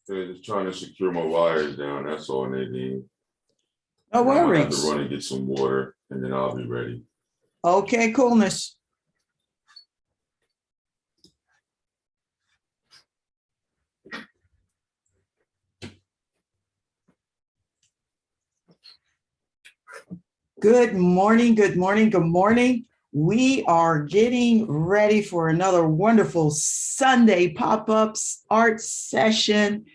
Yeah, just trying to secure my wires down. That's all, Nadine. No I'm gonna have worries. to run and get some water, and then I'll be ready. Okay, coolness. Good morning, good morning, good morning. We are getting ready for another wonderful Sunday pop-ups art session.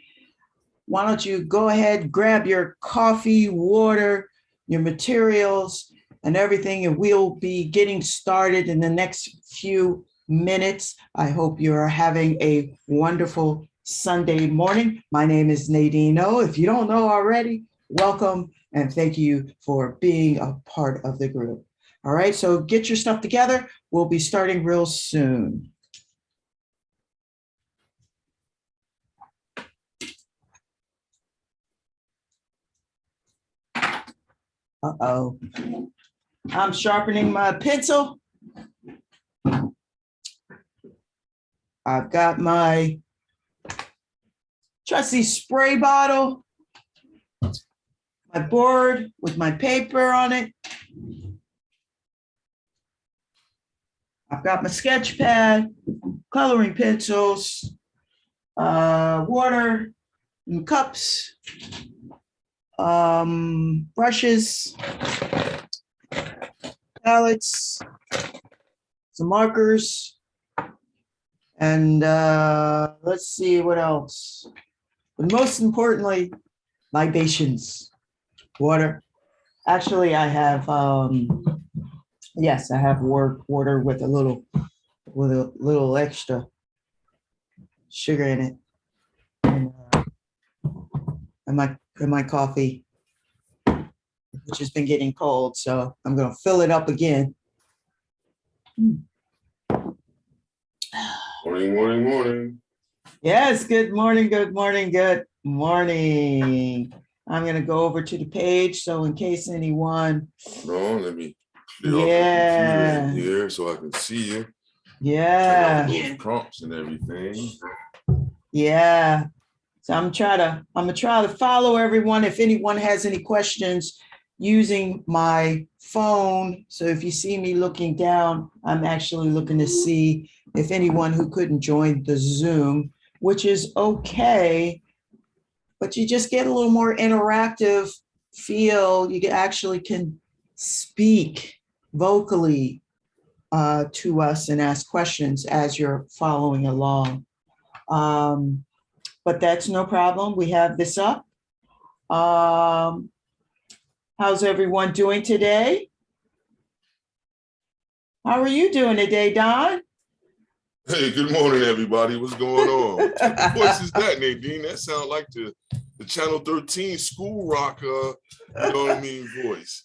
Why don't you go ahead, grab your coffee, water, your materials, and everything, and we'll be getting started in the next few minutes. I hope you are having a wonderful Sunday morning. My name is Nadine. If you don't know already, welcome and thank you for being a part of the group. All right, so get your stuff together. We'll be starting real soon. Uh-oh. I'm sharpening my pencil. I've got my trusty spray bottle, my board with my paper on it. I've got my sketch pad, coloring pencils, water and cups, brushes, palettes, some markers, and let's see what else. But most importantly, libations, water. Actually, I have, yes, I have water with a little extra sugar in it, and my coffee, which has been getting cold. So I'm going to fill it up again. Morning, morning, morning. Yes, good morning, good morning, good morning. I'm going to go over to the page. So in case anyone. No, let me clear off the computer in here so I can see you. Yeah. Those prompts and everything. Yeah. So I'm gonna try to follow everyone. If anyone has any questions using my phone. So if you see me looking down, I'm actually looking to see if anyone who couldn't join the Zoom, which is okay, but you just get a little more interactive feel. You actually can speak vocally to us and ask questions as you're following along. But that's no problem. We have this up. How's everyone doing today? How are you doing today, Don? Hey, good morning, everybody. What's going on? What voice is that, Nadine? That sounds like the Channel 13 school rock, you know what I mean, voice.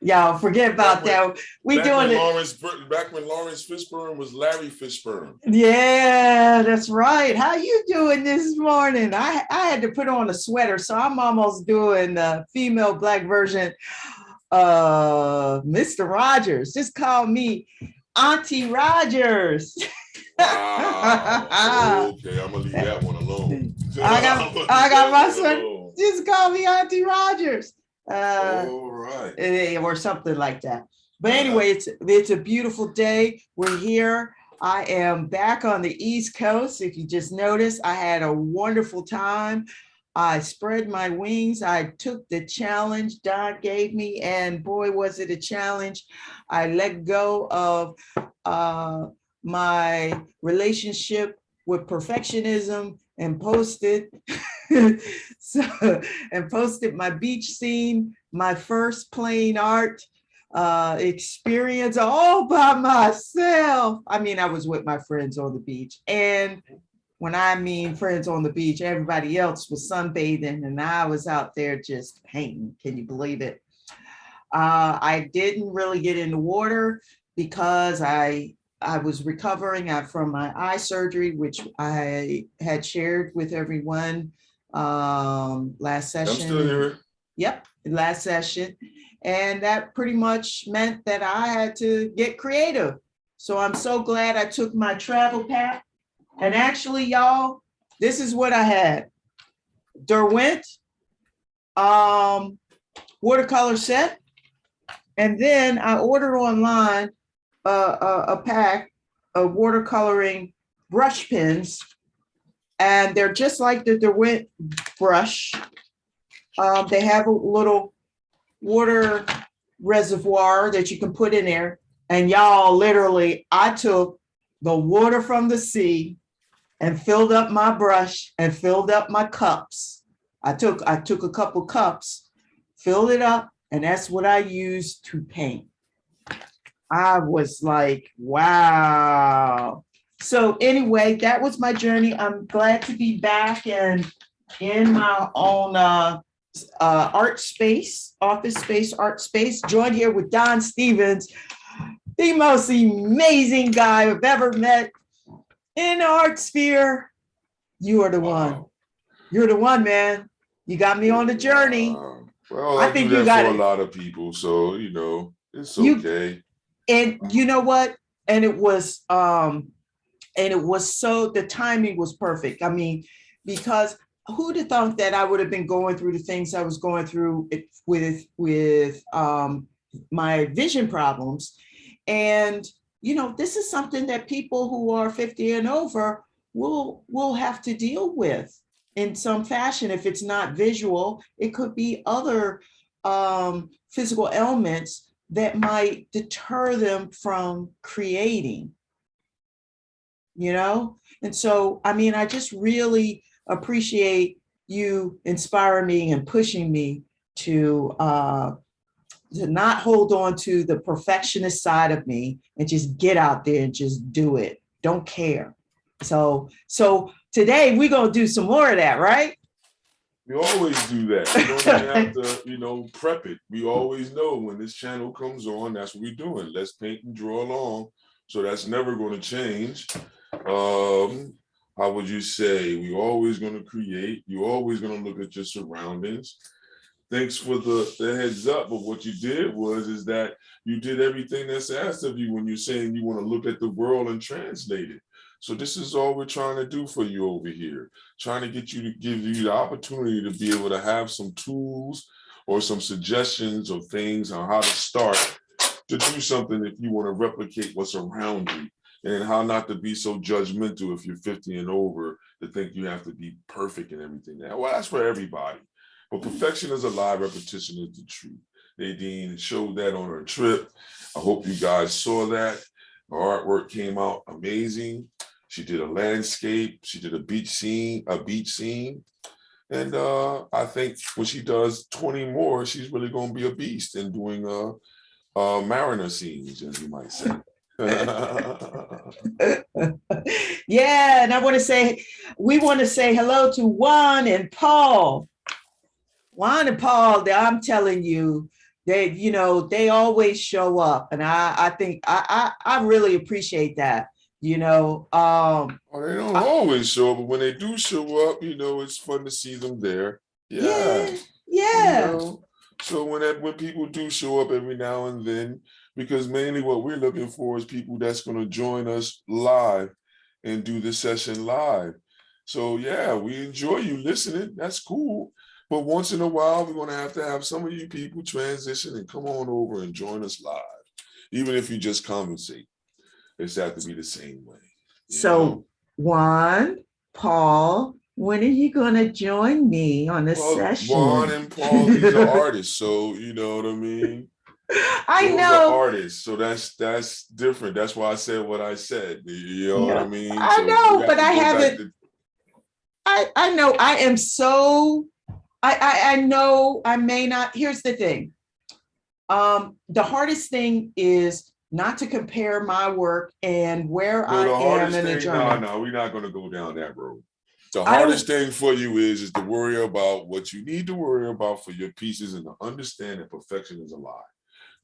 Y'all forget about that. Back when Lawrence Fishburne was Larry Fishburne. Yeah, that's right. How you doing this morning? I had to put on a sweater, so I'm almost doing the female Black version of Mr. Rogers. Just call me Auntie Rogers. Wow. Okay, I'm gonna leave that one alone. I got my son. Just call me Auntie Rogers. All right. Or something like that. But anyway, it's a beautiful day. We're here. I am back on the East Coast. If you just noticed, I had a wonderful time. I spread my wings. I took the challenge Don gave me, and boy, was it a challenge. I let go of my relationship with perfectionism and posted posted my beach scene, my first plain art experience all by myself. I mean, I was with my friends on the beach, and when I mean friends on the beach, everybody else was sunbathing and I was out there just painting. Can you believe it? I didn't really get in the water because I was recovering from my eye surgery, which I had shared with everyone last session. I'm still here. Yep, last session. And that pretty much meant that I had to get creative. So I'm so glad I took my travel pack. And actually, y'all, this is what I had. Derwent watercolor set. And then I ordered online a pack of watercoloring brush pens, and they're just like the Derwent brush. They have a little water reservoir that you can put in there. And y'all, literally, I took the water from the sea and filled up my brush and filled up my cups. I took a couple cups, filled it up, and that's what I used to paint. I was like, wow. So anyway, that was my journey. I'm glad to be back and in my own art space, office space, art space, joined here with Don Stephens, the most amazing guy I've ever met in the art sphere. You are the one. You're the one, man. You got me on the journey. Well, I think you got for a lot of people, so you know it's okay. And you know what? And it was so the timing was perfect. I mean, because who'd have thought that I would have been going through the things I was going through with my vision problems. And, you know, this is something that people who are 50 and over will have to deal with in some fashion. If it's not visual, it could be other physical ailments that might deter them from creating, you know? And so, I mean, I just really appreciate you inspiring me and pushing me to not hold on to the perfectionist side of me and just get out there and just do it. Don't care. So today we're going to do some more of that, right? We always do that. We don't even have to, you know, prep it. We always know when this channel comes on, that's what we're doing. Let's paint and draw along. So that's never going to change. How would you say? We're always going to create. You're always going to look at your surroundings. Thanks for the heads up. But what you did is that you did everything that's asked of you when you're saying you want to look at the world and translate it. So this is all we're trying to do for you over here, trying to get you to give you the opportunity to be able to have some tools or some suggestions of things on how to start to do something if you want to replicate what's around you, and how not to be so judgmental if you're 50 and over to think you have to be perfect in everything. Well, that's for everybody. But perfection is a lie, repetition is the truth. Nadine showed that on her trip. I hope you guys saw that. Her artwork came out amazing. She did a landscape. She did a beach scene. And I think when she does 20 more, she's really going to be a beast in doing mariner scenes, as you might say. Yeah, and we want to say hello to Juan and Paul. Juan and Paul, I'm telling you, they always show up, and I think I really appreciate that. You know, well, they don't always show up, but when they do show up, you know, it's fun to see them there. Yeah. You know? So when people do show up every now and then, because mainly what we're looking for is people that's going to join us live and do the session live. So yeah, we enjoy you listening. That's cool. But once in a while, we're going to have some of you people transition and come on over and join us live, even if you just compensate. It's have to be the same way. So Juan, Paul, when are you going to join me on the session? Juan and Paul, these are artists, so you know what I mean. I know artists, so that's different. That's why I said what I said. You know what I mean? I know, but I haven't. I know I am so. I know I may not. Here's the thing. The hardest thing is not to compare my work and where I am in the journey. No, we're not going to go down that road. The hardest thing for you is to worry about what you need to worry about for your pieces and to understand that perfection is a lie.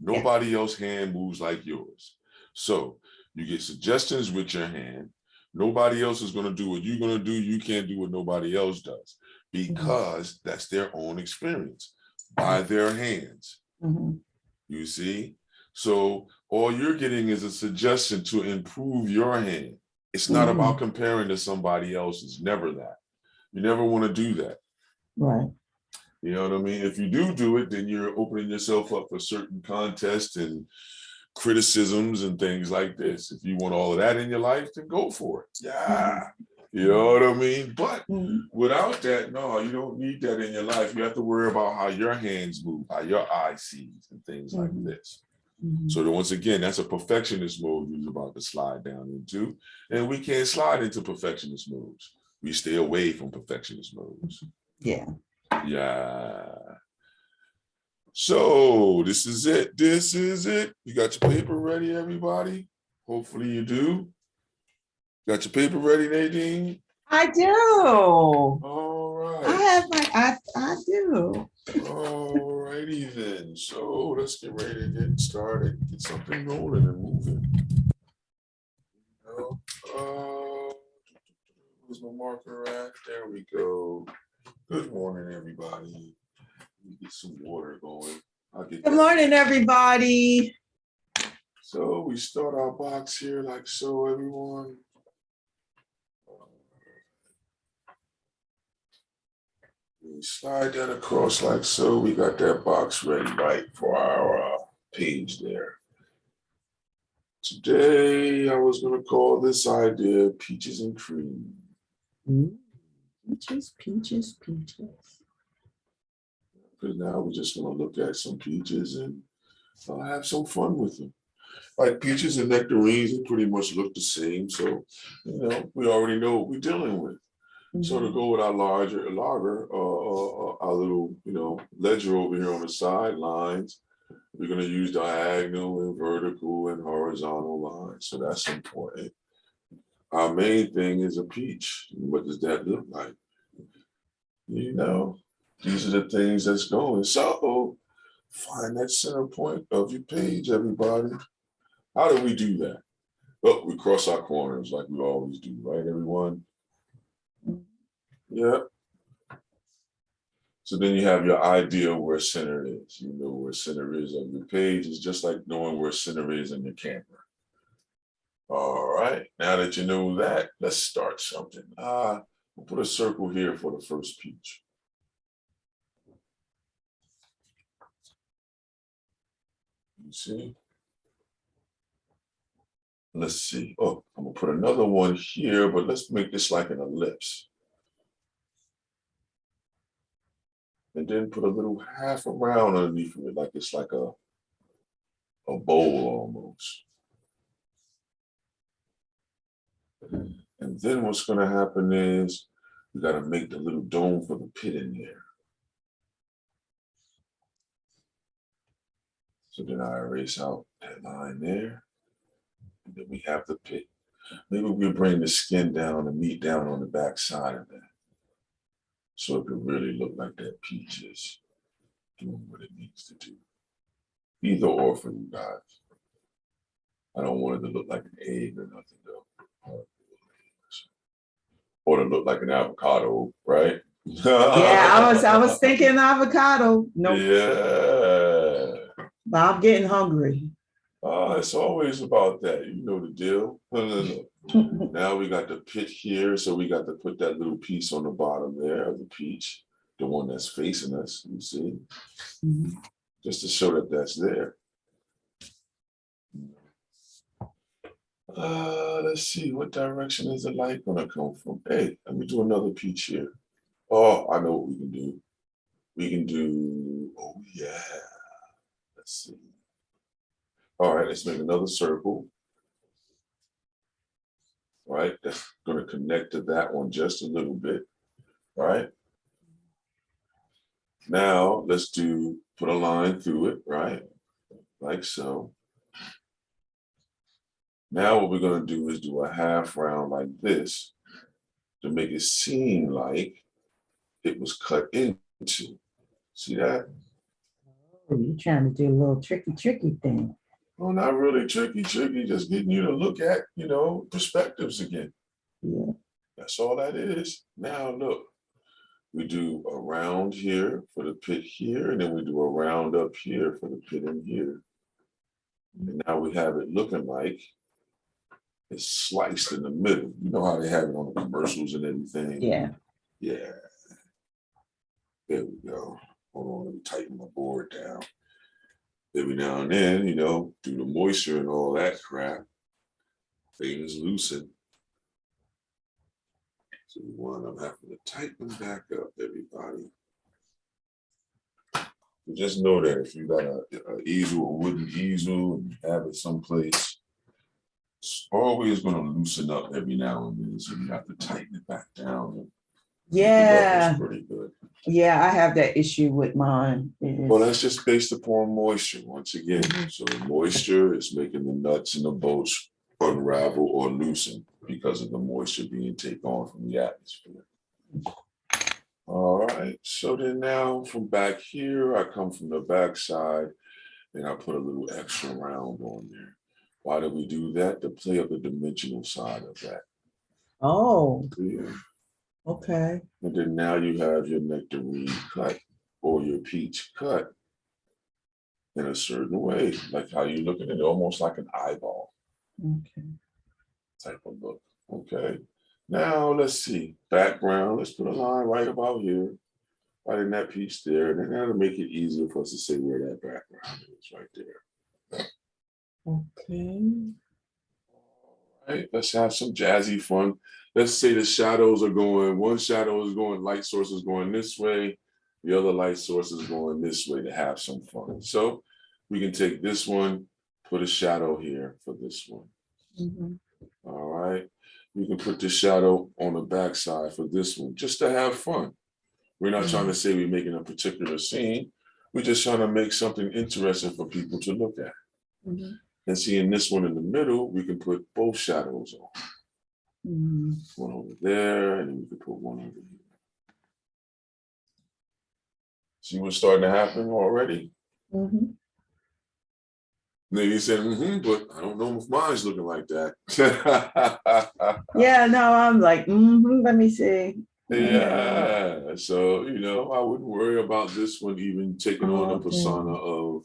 Nobody else's hand moves like yours. So you get suggestions with your hand. Nobody else is going to do what you're going to do. You can't do what nobody else does because that's their own experience by their hands. You see? So all you're getting is a suggestion to improve your hand. It's not about comparing to somebody else's. Never that. You never want to do that. Right. You know what I mean? If you do it, then you're opening yourself up for certain contests and criticisms and things like this. If you want all of that in your life, then go for it. Yeah. You know what I mean? But without that, no, you don't need that in your life. You have to worry about how your hands move, how your eye sees, and things like this. So then once again, that's a perfectionist mode you're about to slide down into. And we can't slide into perfectionist modes. We stay away from perfectionist modes. Yeah. Yeah. So this is it. This is it. You got your paper ready, everybody? Hopefully you do. Got your paper ready, Nadine? I do. All right. I do. All righty then. So let's get ready to get started. Get something rolling and moving. Where's my marker at? There we go. Good morning, everybody. Let me get some water going. Good morning, everybody. So we start our box here like so, everyone. We slide that across like so. We got that box ready, right, for our page there. Today, I was going to call this idea Peaches and Cream. Peaches, peaches, peaches. Because now we're just going to look at some peaches and have some fun with them. Like peaches and nectarines, they pretty much look the same. So, we already know what we're dealing with. So to go with our lager, our little, ledger over here on the sidelines, we're going to use diagonal and vertical and horizontal lines. So that's important. Our main thing is a peach. What does that look like? These are the things that's going. So find that center point of your page, everybody. How do we do that? Well, we cross our corners like we always do, right, everyone? Yeah. So then you have your idea where center is. You know where center is on your page. It's just like knowing where center is in your camera. All right. Now that you know that, let's start something. We'll put a circle here for the first peach. You see? Let's see. Oh, I'm gonna put another one here, but let's make this like an ellipse. And then put a little half around underneath of it, like it's like a bowl almost. And then what's going to happen is we got to make the little dome for the pit in there. So then I erase out that line there. And then we have the pit. Maybe we bring the skin down, the meat down on the back side of that. So it could really look like that peach is doing what it needs to do. Either or for you guys. I don't want it to look like an egg or nothing though. Or to look like an avocado, right? Yeah, I was thinking avocado. No. Yeah. But I'm getting hungry. It's always about that. You know the deal. Now we got the pit here, so we got to put that little piece on the bottom there of the peach, the one that's facing us, you see, just to show that that's there. Let's see, what direction is the light gonna come from? Hey, let me do another peach here. Oh, I know what we can do. We can do, oh yeah. Let's see. All right, let's make another circle. Right, that's going to connect to that one just a little bit. Right. Now let's put a line through it, right? Like so. Now what we're going to do is do a half round like this to make it seem like it was cut into. See that? Oh, you're trying to do a little tricky thing. Well, not really tricky, just getting you to look at, perspectives again. Yeah. That's all that is. Now look, we do a round here for the pit here, and then we do a round up here for the pit in here. And now we have it looking like it's sliced in the middle. You know how they have it on the commercials and everything? Yeah. Yeah. There we go. Hold on, let me tighten my board down. Every now and then, you know, due to moisture and all that crap, things loosen. So we wind up having to tighten them back up, everybody. So just know that if you got a easel, a wooden easel, and you have it someplace, it's always going to loosen up every now and then. So you have to tighten it back down. And Yeah. pretty good. Yeah, I have that issue with mine. Well, that's just based upon moisture once again. So moisture is making the nuts and the bolts unravel or loosen because of the moisture being taken on from the atmosphere. All right, so then now from back here, I come from the back side and I put a little extra round on there. Why do we do that? To play up the dimensional side of that. Oh, Yeah. okay. And then now you have your nectarine cut or your peach cut in a certain way, like how you look at it, almost like an eyeball. Okay. Type of look. Okay. Now let's see. Background. Let's put a line right about here, right in that piece there. And then that'll make it easier for us to say where that background is right there. Okay. All right. Let's have some jazzy fun. Let's say the shadows are going, one shadow is going, light source is going this way. The other light source is going this way to have some fun. So we can take this one, put a shadow here for this one. All right. We can put the shadow on the back side for this one, just to have fun. We're not trying to say we're making a particular scene. We're just trying to make something interesting for people to look at. And seeing this one in the middle, we can put both shadows on. One over there, and then we can put one over here. See what's starting to happen already? Maybe you said, but I don't know if mine's looking like that. Yeah, no, I'm like, let me see. Yeah, so, you know, I wouldn't worry about this one even taking on the persona of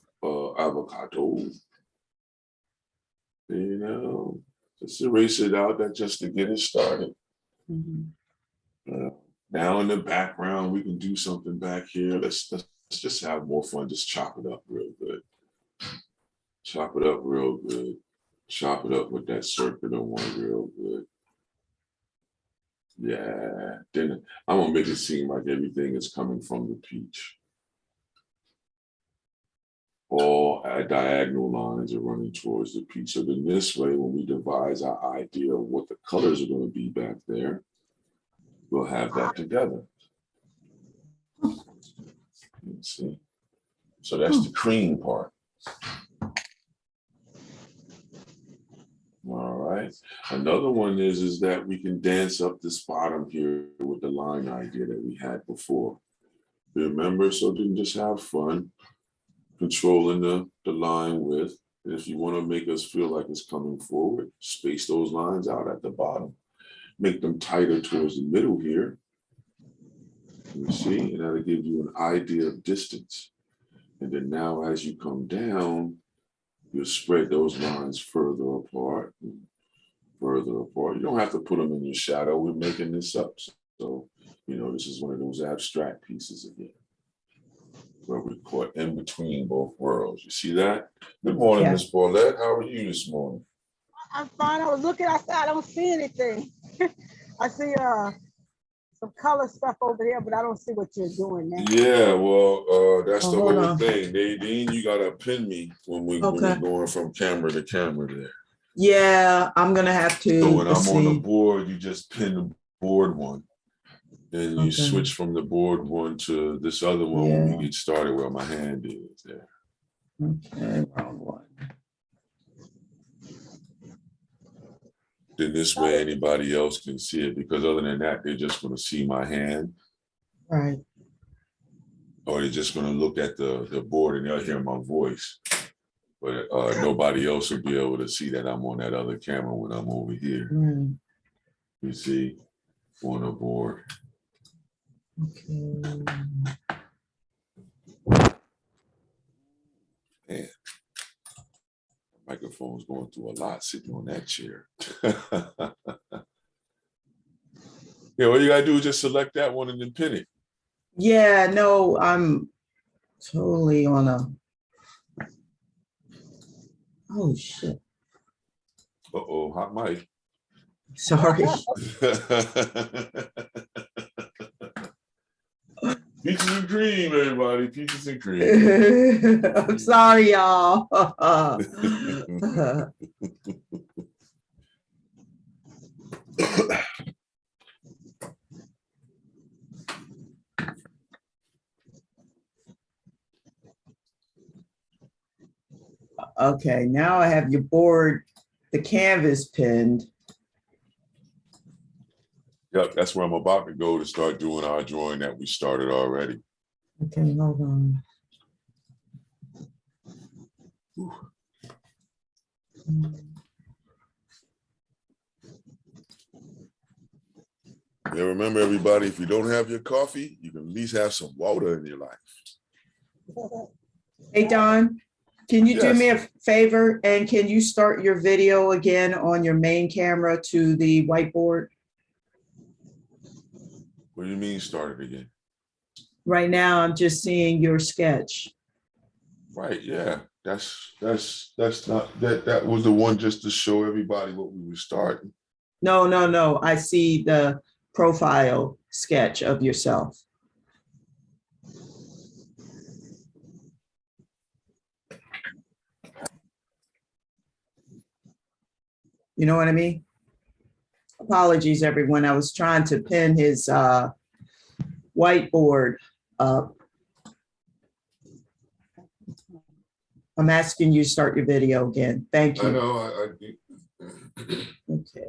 avocado. You know, just erase it out, that just to get it started. Now in the background, we can do something back here. Let's just have more fun. Just chop it up real good. Chop it up real good. Chop it up with that circular one real good. Yeah, then I'm gonna make it seem like everything is coming from the peach. All diagonal lines are running towards the peach. So then this way, when we devise our idea of what the colors are going to be back there, we'll have that together. Let's see. So that's the cream part. All right. Another one is that we can dance up this bottom here with the line idea that we had before. Remember? So then just have fun controlling the line width. And if you want to make us feel like it's coming forward, space those lines out at the bottom. Make them tighter towards the middle here. You see, and that'll give you an idea of distance. And then now as you come down, you'll spread those lines further apart. Further apart. You don't have to put them in your shadow. We're making this up. So, you know, this is one of those abstract pieces again, where we're caught in between both worlds. You see that? Good morning, Miss Paulette. How are you this morning? I'm fine. I was looking outside. I don't see anything. I see some color stuff over here, but I don't see what you're doing now. Yeah, well, that's the whole thing. Nadine, you gotta pin me when we're going from camera to camera there. Yeah, I'm gonna have to. So when I'm on the board, you just pin the board one. And you switch from the board one to this other one when we get started where my hand is there. Okay, wrong one. Then this way anybody else can see it, because other than that, they're just gonna see my hand. Right. Or they're just gonna look at the board and they'll hear my voice. But nobody else will be able to see that I'm on that other camera when I'm over here. You see, on the board. Okay. Man, microphone's going through a lot sitting on that chair. Yeah, all you gotta do is just select that one and then pin it. Yeah, no, I'm totally on a, oh shit, Uh-oh, hot mic. sorry. Peaches and cream, everybody. Peaches and cream. I'm sorry, y'all. Okay, now I have your board, the canvas pinned. Yep, that's where I'm about to go to start doing our drawing that we started already. Okay, hold on. Yeah, remember everybody, if you don't have your coffee, you can at least have some water in your life. Hey, Don, can you do Yes. me a favor and can you start your video again on your main camera to the whiteboard? What do you mean start it again? Right now, I'm just seeing your sketch. Right, yeah. That's not that was the one just to show everybody what we were starting. No, no, no. I see the profile sketch of yourself. You know what I mean? Apologies, everyone. I was trying to pin his whiteboard up. I'm asking you to start your video again. Thank I you. know, Okay.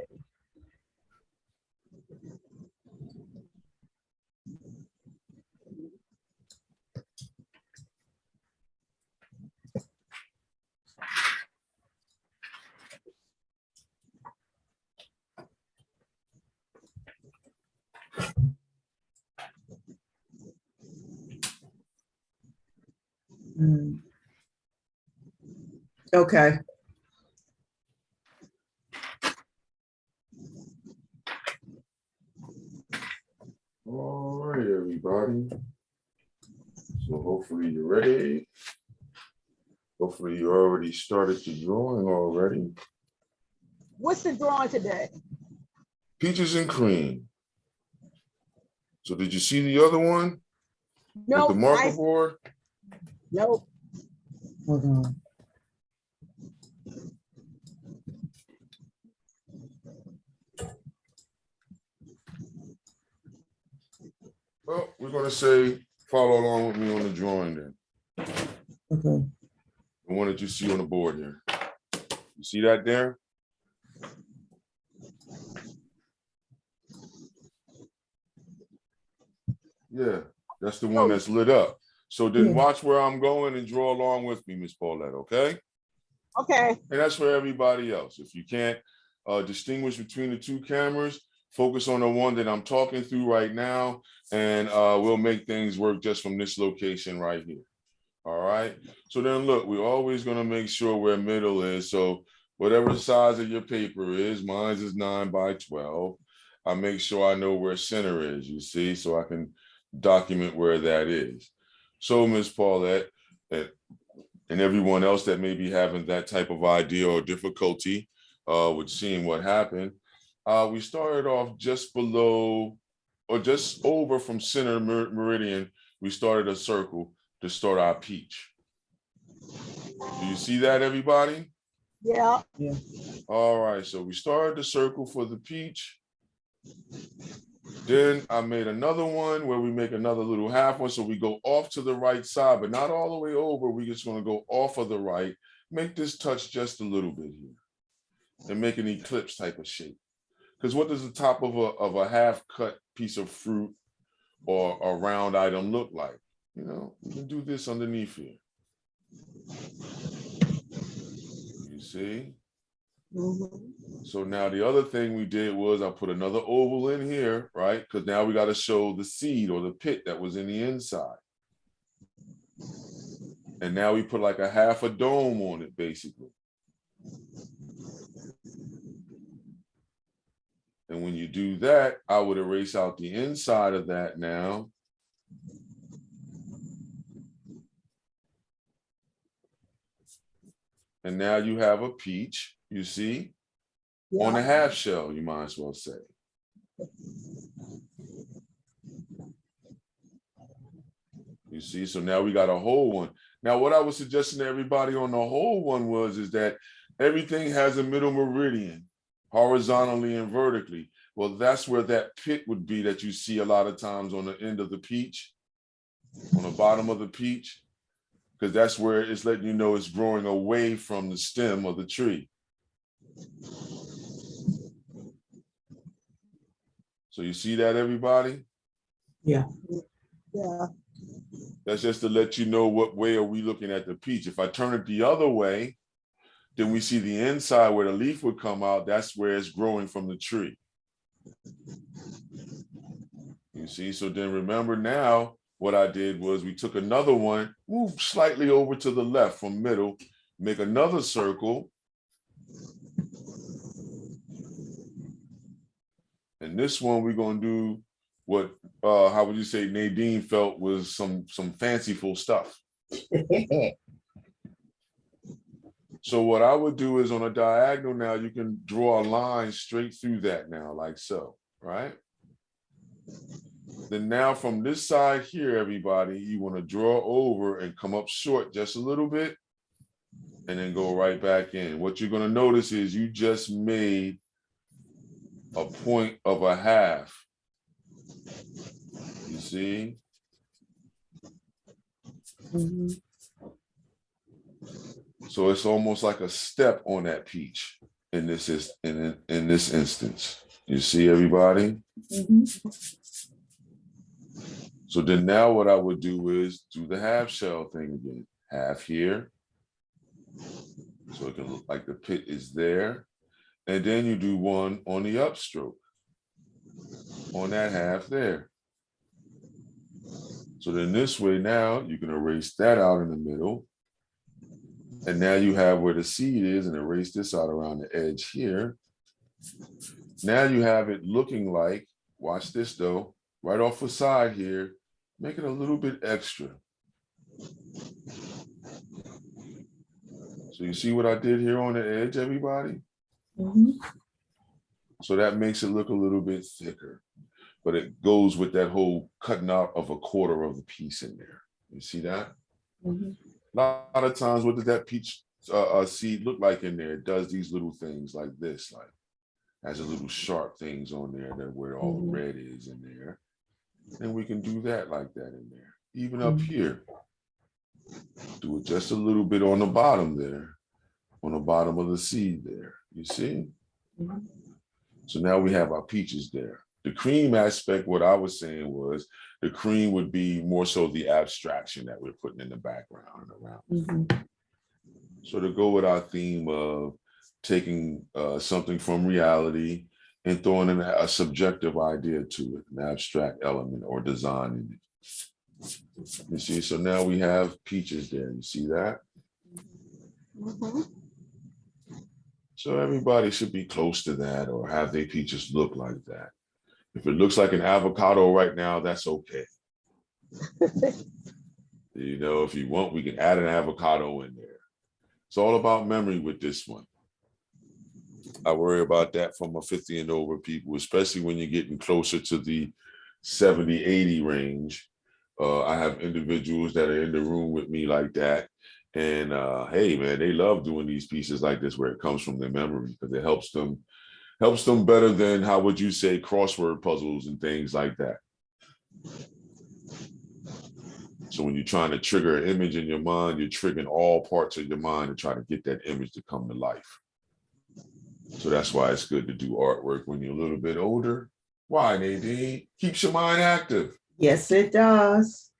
Okay. all right, everybody. So hopefully you're ready. Hopefully you already started the drawing already. What's the drawing today? Peaches and cream. So did you see the other one? With the Nope, marker board? nope. Hold on. Well, we're gonna say follow along with me on the drawing then. Okay. The one that you see on the board here. You see that there? Yeah, that's the one that's lit up. So then watch where I'm going and draw along with me, Miss Paulette, okay? Okay. And that's for everybody else. If you can't distinguish between the two cameras, focus on the one that I'm talking through right now, and we'll make things work just from this location right here. All right. So then look, we're always going to make sure where middle is. So whatever size of your paper is, mine is 9 by 12. I make sure I know where center is, you see, so I can document where that is. So Ms. Paulette, and everyone else that may be having that type of idea or difficulty with seeing what happened, we started off just below or just over from center meridian. We started a circle to start our peach. Do you see that, everybody? Yeah. Yeah. All right, so we started the circle for the peach. Then I made another one where we make another little half one. So we go off to the right side, but not all the way over. We're just going to go off of the right, make this touch just a little bit here and make an ellipse type of shape. Because what does the top of a half cut piece of fruit or a round item look like? You know, we can do this underneath here. You see? So now the other thing we did was I put another oval in here, right? Because now we got to show the seed or the pit that was in the inside. And now we put like a half a dome on it, basically. And when you do that, I would erase out the inside of that now And now you have a peach, you see, on a half shell, you might as well say. You see, so now we got a whole one. Now, what I was suggesting to everybody on the whole one is that everything has a middle meridian, horizontally and vertically. Well, that's where that pit would be that you see a lot of times on the end of the peach, on the bottom of the peach, because that's where it's letting you know it's growing away from the stem of the tree. So you see that, everybody? Yeah. Yeah. That's just to let you know what way are we looking at the peach. If I turn it the other way, then we see the inside where the leaf would come out. That's where it's growing from the tree. You see, so then remember now what I did was we took another one, moved slightly over to the left from middle, make another circle. And this one we're going to do what, how would you say, Nadine felt was some fanciful stuff. So what I would do is on a diagonal now, you can draw a line straight through that now, like so, right? Then now from this side here, everybody, you want to draw over and come up short just a little bit and then go right back in. What you're going to notice is you just made a point of a half. You see? Mm-hmm. So it's almost like a step on that peach in this instance. You see, everybody? Mm-hmm. So then now what I would do is do the half shell thing again. Half here. So it can look like the pit is there. And then you do one on the upstroke on that half there. So then this way now you can erase that out in the middle. And now you have where the seed is and erase this out around the edge here. Now you have it looking like, watch this though, right off the side here, make it a little bit extra. So you see what I did here on the edge, everybody? Mm-hmm. So that makes it look a little bit thicker, but it goes with that whole cutting out of a quarter of the piece in there. You see that? Mm-hmm. A lot of times, what does that peach seed look like in there? It does these little things like this, like has a little sharp things on there that where all the red is in there. And we can do that like that in there. Even up here, do it just a little bit on the bottom there, on the bottom of the seed there. You see? Mm-hmm. So now we have our peaches there. The cream aspect, what I was saying was the cream would be more so the abstraction that we're putting in the background and around. Mm-hmm. So to go with our theme of taking something from reality and throwing in a subjective idea to it, an abstract element or design in it. You see, so now we have peaches there. You see that? Mm-hmm. So everybody should be close to that or have their peaches look like that. If it looks like an avocado right now, that's okay. You know, if you want, we can add an avocado in there. It's all about memory with this one. I worry about that for my 50 and over people, especially when you're getting closer to the 70, 80 range. I have individuals that are in the room with me like that. And hey, man, they love doing these pieces like this where it comes from their memory because it helps them better than, how would you say, crossword puzzles and things like that. So when you're trying to trigger an image in your mind, you're triggering all parts of your mind to try to get that image to come to life. So that's why it's good to do artwork when you're a little bit older. Why, Nadine? Keeps your mind active. Yes, it does.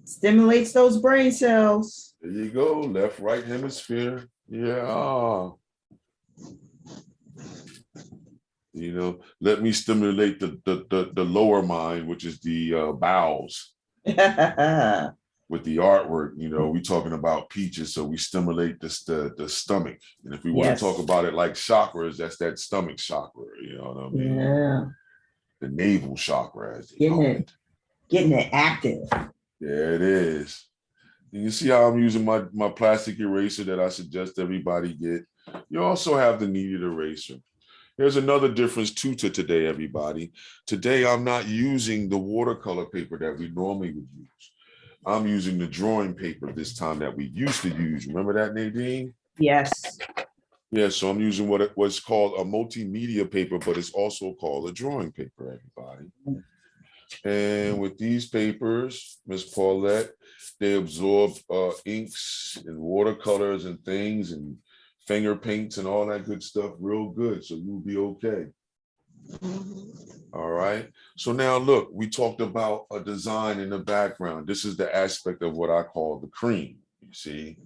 Stimulates those brain cells. There you go, left, right hemisphere. Yeah. You know, let me stimulate the lower mind, which is the bowels. With the artwork, you know, we talking about peaches, so we stimulate the stomach. And if we want to talk about it like chakras, that's that stomach chakra, you know what I mean? Yeah. The navel chakra, as they call it. Getting it active. There it is. You can see how I'm using my plastic eraser that I suggest everybody get. You also have the kneaded eraser. There's another difference too to today, everybody. Today, I'm not using the watercolor paper that we normally would use. I'm using the drawing paper this time that we used to use. Remember that, Nadine? Yes. Yeah, so I'm using what's called a multimedia paper, but it's also called a drawing paper, everybody. And with these papers, Miss Paulette, they absorb inks and watercolors and things and finger paints and all that good stuff real good. So you'll be okay. All right. So now look, we talked about a design in the background. This is the aspect of what I call the cream, you see.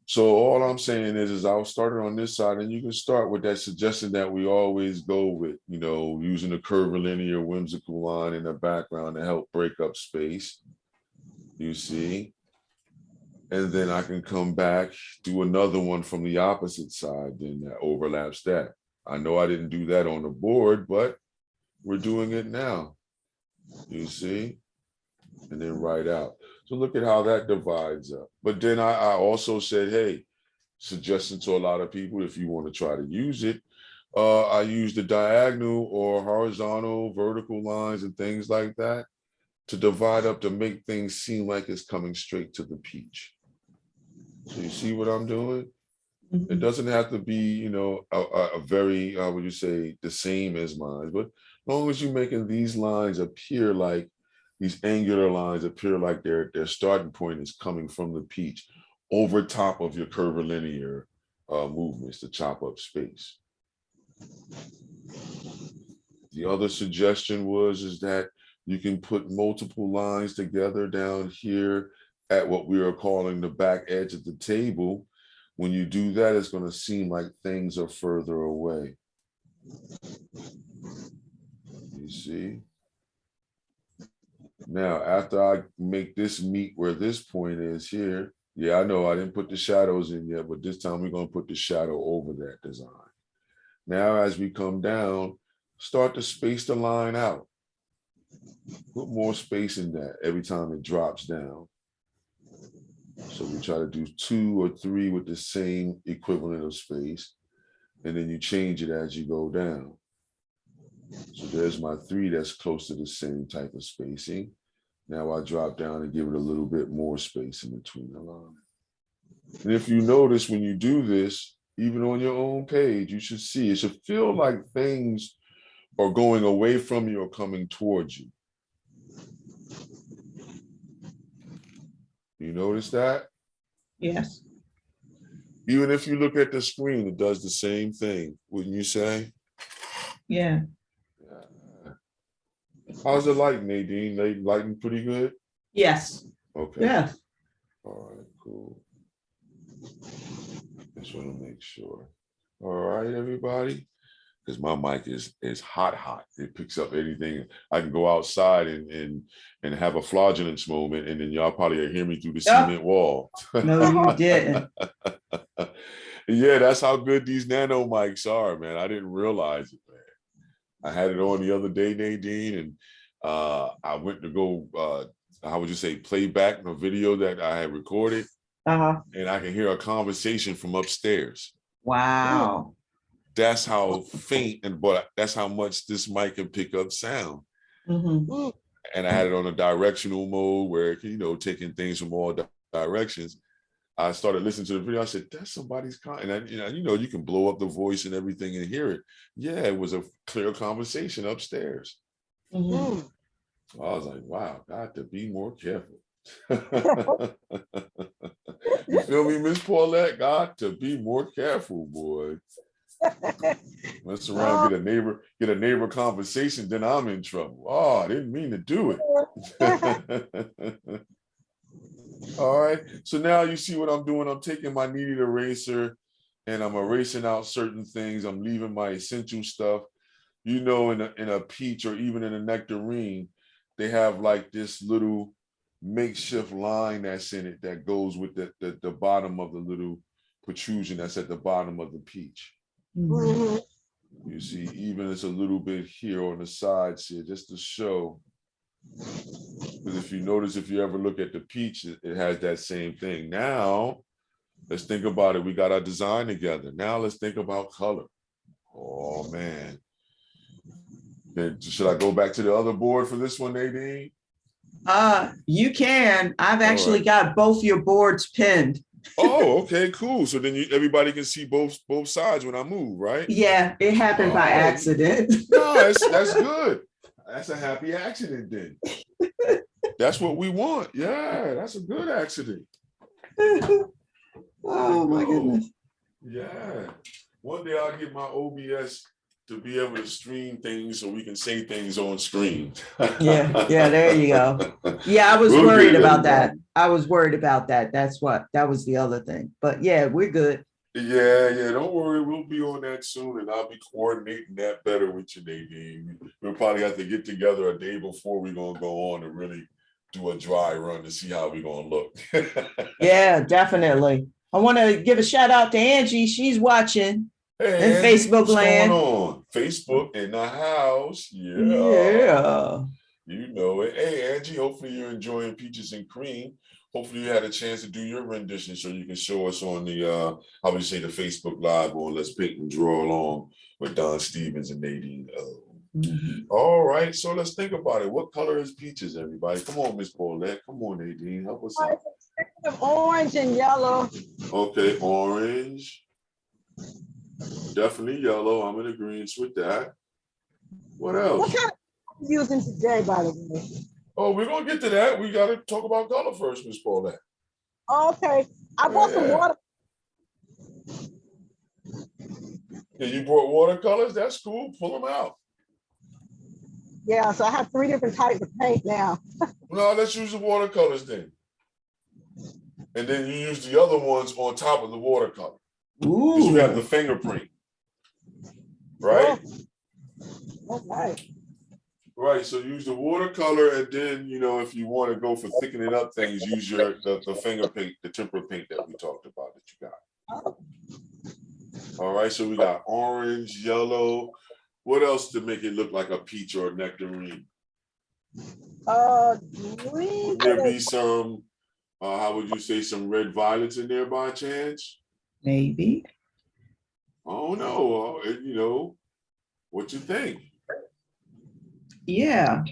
So all I'm saying is I'll start it on this side, and you can start with that suggestion that we always go with, you know, using a curvilinear whimsical line in the background to help break up space, you see. And then I can come back, do another one from the opposite side, then that overlaps that. I know I didn't do that on the board, but we're doing it now, you see, and then right out. So look at how that divides up. But then I also said, hey, suggestion to a lot of people, if you want to try to use it, I use the diagonal or horizontal, vertical lines and things like that to divide up to make things seem like it's coming straight to the peach. So you see what I'm doing? It doesn't have to be, you know, a very, how would you say, the same as mine, but as long as you're making these lines appear like, these angular lines appear like their starting point is coming from the peach over top of your curvilinear movements to chop up space. The other suggestion is that you can put multiple lines together down here at what we are calling the back edge of the table. When you do that, it's going to seem like things are further away. You see? Now, after I make this meet where this point is here, yeah, I know I didn't put the shadows in yet, but this time we're going to put the shadow over that design. Now, as we come down, start to space the line out. Put more space in that every time it drops down. So we try to do 2 or 3 with the same equivalent of space, and then you change it as you go down. So there's my 3 that's close to the same type of spacing. Now I drop down and give it a little bit more space in between the line. And if you notice when you do this, even on your own page, you should see, it should feel like things are going away from you or coming towards you. You notice that? Yes. Even if you look at the screen, it does the same thing, wouldn't you say? Yeah. How's the lighting, Nadine? Lighting pretty good? Yes. Okay. Yes. All right, cool. Just want to make sure. All right, everybody. Because my mic is hot. It picks up anything. I can go outside and have a flatulence moment, and then y'all probably hear me through the cement wall. No, you didn't. Yeah, that's how good these nano mics are, man. I didn't realize it, man. I had it on the other day, Nadine, and I went to go, how would you say, play back a video that I had recorded, and I can hear a conversation from upstairs. Wow. That's how faint but that's how much this mic can pick up sound. Mm-hmm. And I had it on a directional mode where it can, you know, taking things from all directions. I started listening to the video. I said, that's somebody's and you know, you can blow up the voice and everything and hear it. Yeah, it was a clear conversation upstairs. Mm-hmm. I was like, wow, got to be more careful. You feel me, Miss Paulette? Got to be more careful, boy. Mess around, get a neighbor conversation, then I'm in trouble. Oh, I didn't mean to do it. All right, so now you see what I'm doing. I'm taking my kneaded eraser and I'm erasing out certain things. I'm leaving my essential stuff. You know, in a peach or even in a nectarine, they have like this little makeshift line that's in it that goes with the bottom of the little protrusion that's at the bottom of the peach. You see, even it's a little bit here on the sides here, just to show Because if you notice, if you ever look at the peach, it has that same thing. Now, let's think about it. We got our design together. Now let's think about color. Oh man. Then should I go back to the other board for this one, Nadine? You can. I've All actually right. got both your boards pinned. Oh, okay, cool. So then everybody can see both sides when I move, right? Yeah, it happened by Oh, accident. no, that's good. That's a happy accident then. That's what we want. Yeah, that's a good accident. Oh my goodness. Yeah. One day I'll get my OBS to be able to stream things so we can say things on screen. Yeah, there you go. Yeah, I was We'll worried get it, about that. everybody. I was worried about that. That was the other thing. But yeah, we're good. Yeah, don't worry. We'll be on that soon, and I'll be coordinating that better with you, Nadine. We'll probably have to get together a day before we're gonna go on and really do a dry run to see how we're gonna look. Yeah, definitely. I want to give a shout out to Angie. She's watching in Hey, Angie, Facebook what's going land. on? Facebook in the house. Yeah. Yeah. You know it. Hey, Angie, hopefully you're enjoying Peaches and Cream. Hopefully you had a chance to do your rendition so you can show us on the, how would you say, the Facebook Live or Let's Paint and Draw Along with Don Stephens and Nadine. Mhm. All right, so let's think about it. What color is Peaches, everybody? Come on, Miss Paulette. Come on, Nadine. Help us out. Orange and yellow. Okay, orange. Definitely yellow. I'm in agreement with that. What else? What kind of are you using today, by the way? Oh, we're gonna get to that. We gotta talk about color first, Miss Paulette. Okay, I bought some Yeah. water. Yeah, you brought watercolors. That's cool. Pull them out. Yeah, so I have 3 different types of paint now. No, let's use the watercolors then. And then you use the other ones on top of the watercolor. Because you have the Ooh. fingerprint. Right? All right. Right. So use the watercolor, and then if you want to go for thickening up things, use the finger paint, the tempera paint that we talked about that you got. All right. So we got orange, yellow. What else to make it look like a peach or a nectarine? Green. Would there be some, how would you say, some red violets in there by chance? Maybe. Oh no, what you think? Yeah.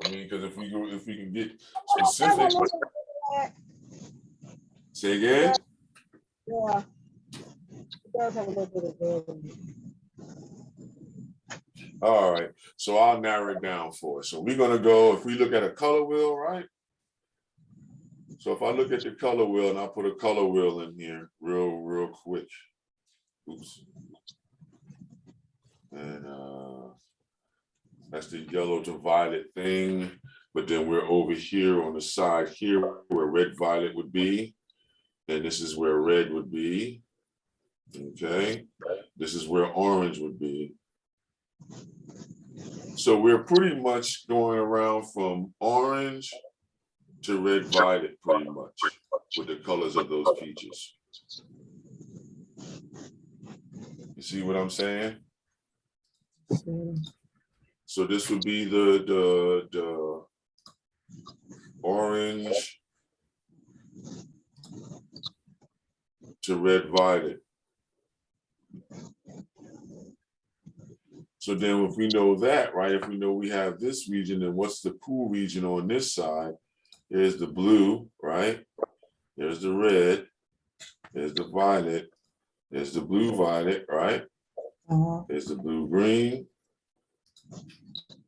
I mean, because if we can get specific. Say again. Yeah. It does have a little bit of red in it. All right, so I'll narrow it down for us. So we're gonna go, if we look at a color wheel, right? So if I look at the color wheel and I put a color wheel in here real quick. Oops. And that's the yellow to violet thing. But then we're over here on the side here where red violet would be. And this is where red would be. Okay. This is where orange would be. So we're pretty much going around from orange to red violet pretty much with the colors of those peaches. You see what I'm saying? So this would be the orange to red violet. So then if we know that, right, if we know we have this region, then what's the cool region on this side? Here's the blue, right? There's the red. There's the violet. There's the blue violet, right? There's the blue green.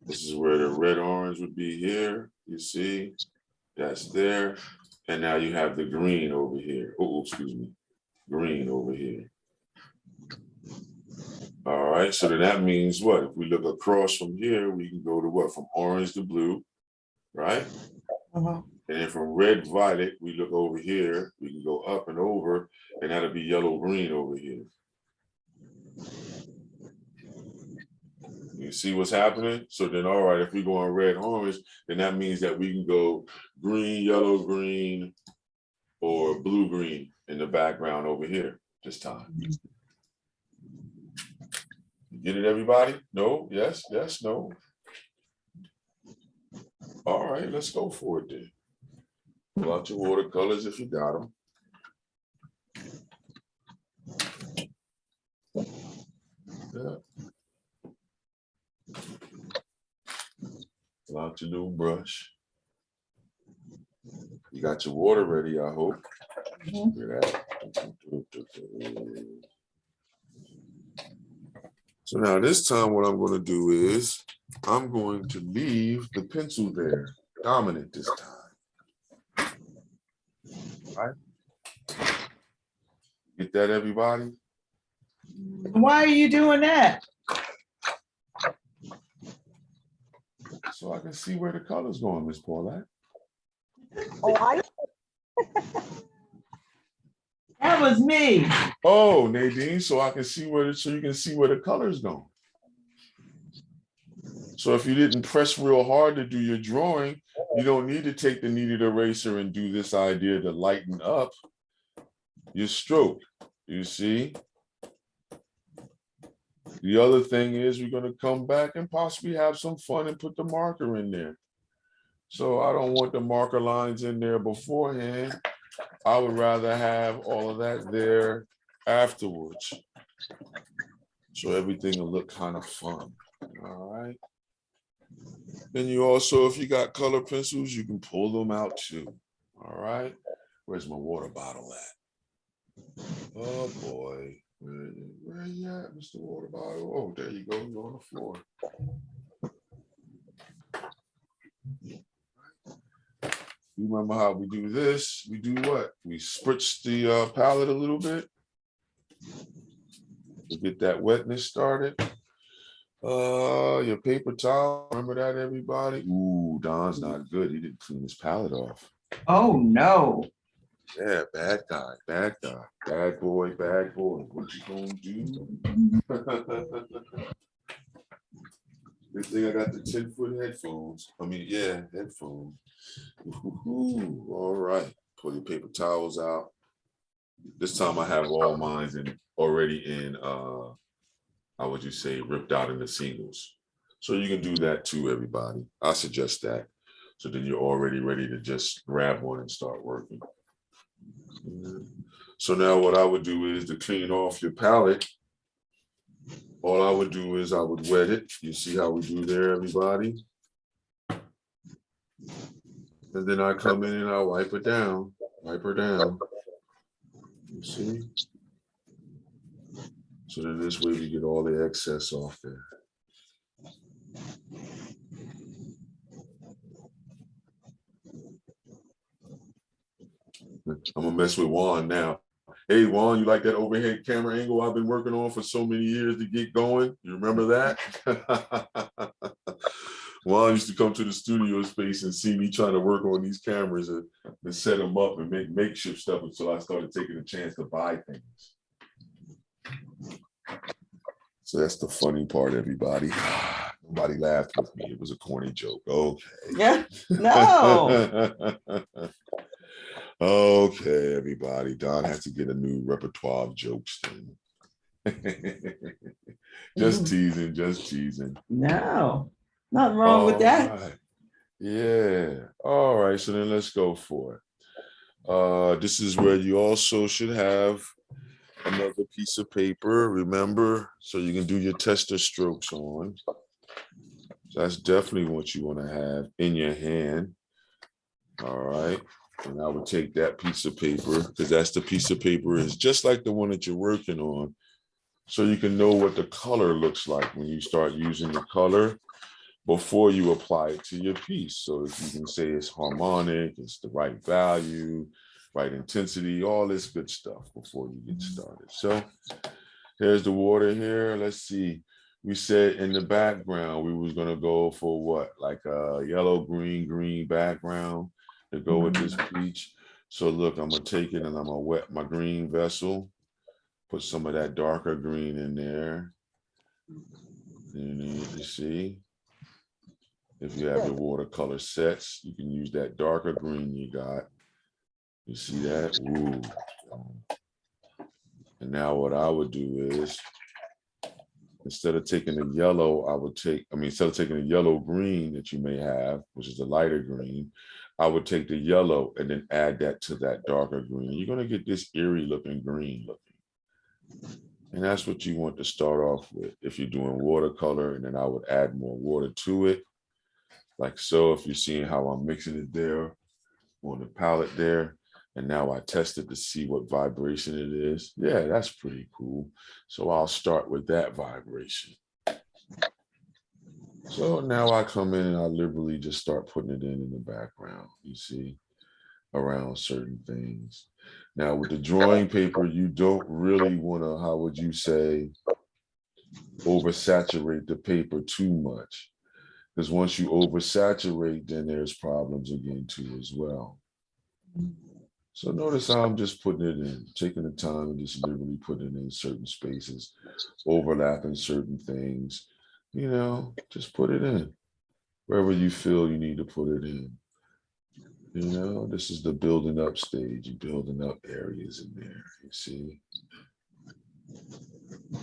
This is where the red orange would be here. You see, that's there. And now you have the green over here. Oh, excuse me. Green over here. All right, so then that means what? If we look across from here, we can go to what? From orange to blue, right? And then from red violet, we look over here, we can go up and over, and that'll be yellow green over here. You see what's happening? So then, all right, if we go on red, orange, then that means that we can go green, yellow, green, or blue, green in the background over here this time. You get it, everybody? No? Yes? Yes? No? All right, let's go for it then. Pull out your watercolors if you got them. Yeah. Pull out your new brush. You got your water ready, I hope. Mhm. Look at that. So now this time what I'm going to do is I'm going to leave the pencil there, dominant this time. All right. Get that, everybody? Why are you doing that? So I can see where the color's going, Miss Paulette. Oh, I That was me. Oh, Nadine, so I can see where, so you can see where the color's going. So if you didn't press real hard to do your drawing, you don't need to take the kneaded eraser and do this idea to lighten up your stroke. You see? The other thing is we're going to come back and possibly have some fun and put the marker in there. So I don't want the marker lines in there beforehand. I would rather have all of that there afterwards. So everything will look kind of fun. All right. Then you also, if you got color pencils, you can pull them out too. All right. Where's my water bottle at? Oh boy. Where you at, Mr. Water Bottle? Oh, there you go. You're on the floor. You remember how we do this? We do what? We spritz the palette a little bit to get that wetness started. Your paper towel. Remember that, everybody? Ooh, Don's not good. He didn't clean his palette off. Oh no. Yeah, bad guy, bad guy, bad boy, bad boy. What you gonna do? Good thing I got the 10-foot headphones. I mean, yeah, headphones. All right, pull your paper towels out. This time I have all mine already in, how would you say, ripped out into singles. So you can do that too, everybody. I suggest that. So then you're already ready to just grab one and start working. So now what I would do is to clean off your palette. All I would do is I would wet it. You see how we do there, everybody? And then I come in and I wipe it down, wipe her down. You see? So then this way we get all the excess off there. I'm gonna mess with Juan now. Hey Juan, you like that overhead camera angle I've been working on for so many years to get going? You remember that? Juan used to come to the studio space and see me trying to work on these cameras and set them up and make makeshift stuff until I started taking a chance to buy things. So that's the funny part, everybody. Nobody laughed with me. It was a corny joke. Okay. Yeah. No. Okay, everybody. Don has to get a new repertoire of jokes then. Just teasing, just teasing. No. Nothing wrong with All that. right. Yeah. All right. So then let's go for it. This is where you also should have another piece of paper, remember, so you can do your tester strokes on. So that's definitely what you want to have in your hand. All right. And I would take that piece of paper because that's the piece of paper is just like the one that you're working on. So you can know what the color looks like when you start using the color before you apply it to your piece. So if you can say it's harmonic, it's the right value, right intensity, all this good stuff before you get started. So here's the water here. Let's see. We said in the background, we was gonna go for what? Like a yellow, green background to go with this peach. So look, I'm gonna take it and I'm gonna wet my green vessel, put some of that darker green in there. And you see, if you have your watercolor sets, you can use that darker green you got. You see that? Ooh. And now what I would do is instead of taking the yellow, instead of taking the yellow green that you may have, which is the lighter green, I would take the yellow and then add that to that darker green. You're going to get this eerie looking green looking. And that's what you want to start off with. If you're doing watercolor, and then I would add more water to it. Like so, if you're seeing how I'm mixing it there on the palette there. And now I tested to see what vibration it is. Yeah, that's pretty cool. So I'll start with that vibration. So now I come in and I liberally just start putting it in the background, you see, around certain things. Now with the drawing paper, you don't really want to, how would you say, oversaturate the paper too much. Because once you oversaturate, then there's problems again too as well. So notice how I'm just putting it in, taking the time and just literally putting it in certain spaces, overlapping certain things, you know, just put it in wherever you feel you need to put it in. You know, this is the building up stage, you're building up areas in there, you see.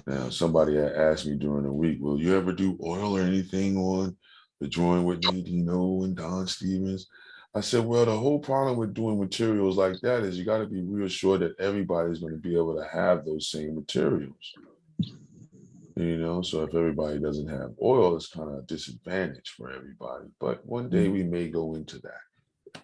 Now, somebody had asked me during the week, will you ever do oil or anything on the Drawing with Nadine and Don Stephens? I said, well, the whole problem with doing materials like that is you got to be real sure that everybody's going to be able to have those same materials. You know, so if everybody doesn't have oil, it's kind of a disadvantage for everybody. But one day we may go into that.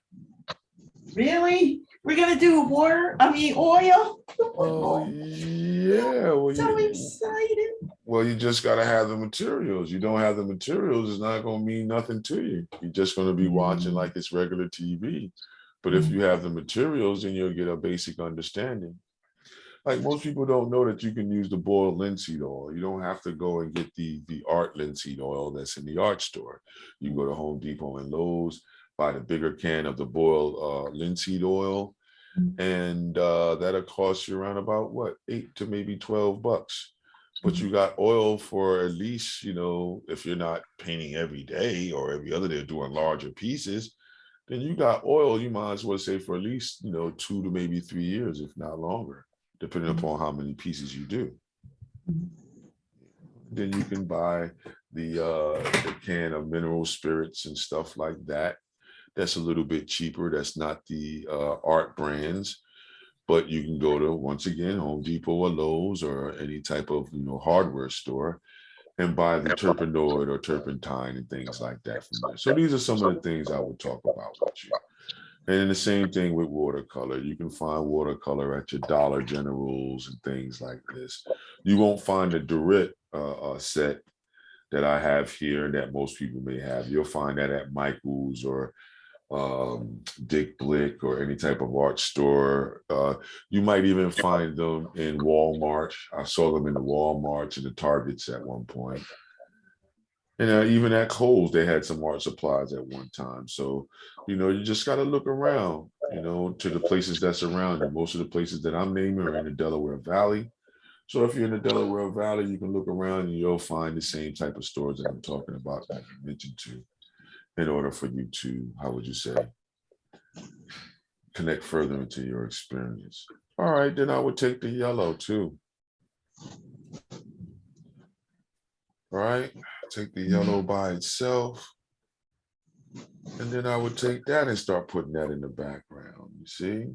Really? We're gonna do oil? Oh, yeah. Well, So excited. Well, you just got to have the materials. You don't have the materials, it's not going to mean nothing to you. You're just going to be watching like it's regular TV. But if you have the materials, then you'll get a basic understanding. Like most people don't know that you can use the boiled linseed oil. You don't have to go and get the art linseed oil that's in the art store. You can go to Home Depot and Lowe's, buy the bigger can of the boiled linseed oil. And that'll cost you around about what, $8 to maybe $12. But you got oil for at least, you know, if you're not painting every day or every other day doing larger pieces, then you got oil, you might as well say for at least, you know, 2 to maybe 3 years, if not longer, depending upon how many pieces you do. Then you can buy the can of mineral spirits and stuff like that. That's a little bit cheaper. That's not the art brands. But you can go to, once again, Home Depot or Lowe's or any type of, you know, hardware store and buy the terpenoid or turpentine and things like that from there. So these are some of the things I would talk about with you. And the same thing with watercolor. You can find watercolor at your Dollar Generals and things like this. You won't find the Durit set that I have here that most people may have. You'll find that at Michael's or Dick Blick or any type of art store. You might even find them in Walmart. I saw them in the Walmarts and the Targets at one point. And even at Kohl's, they had some art supplies at one time. So, you know, you just got to look around, you know, to the places that's around you. Most of the places that I'm naming are in the Delaware Valley. So if you're in the Delaware Valley, you can look around and you'll find the same type of stores that I'm talking about that you mentioned to, in order for you to, how would you say, connect further into your experience. All right, then I would take the yellow too. All right, take the yellow by itself. And then I would take that and start putting that in the background, you see?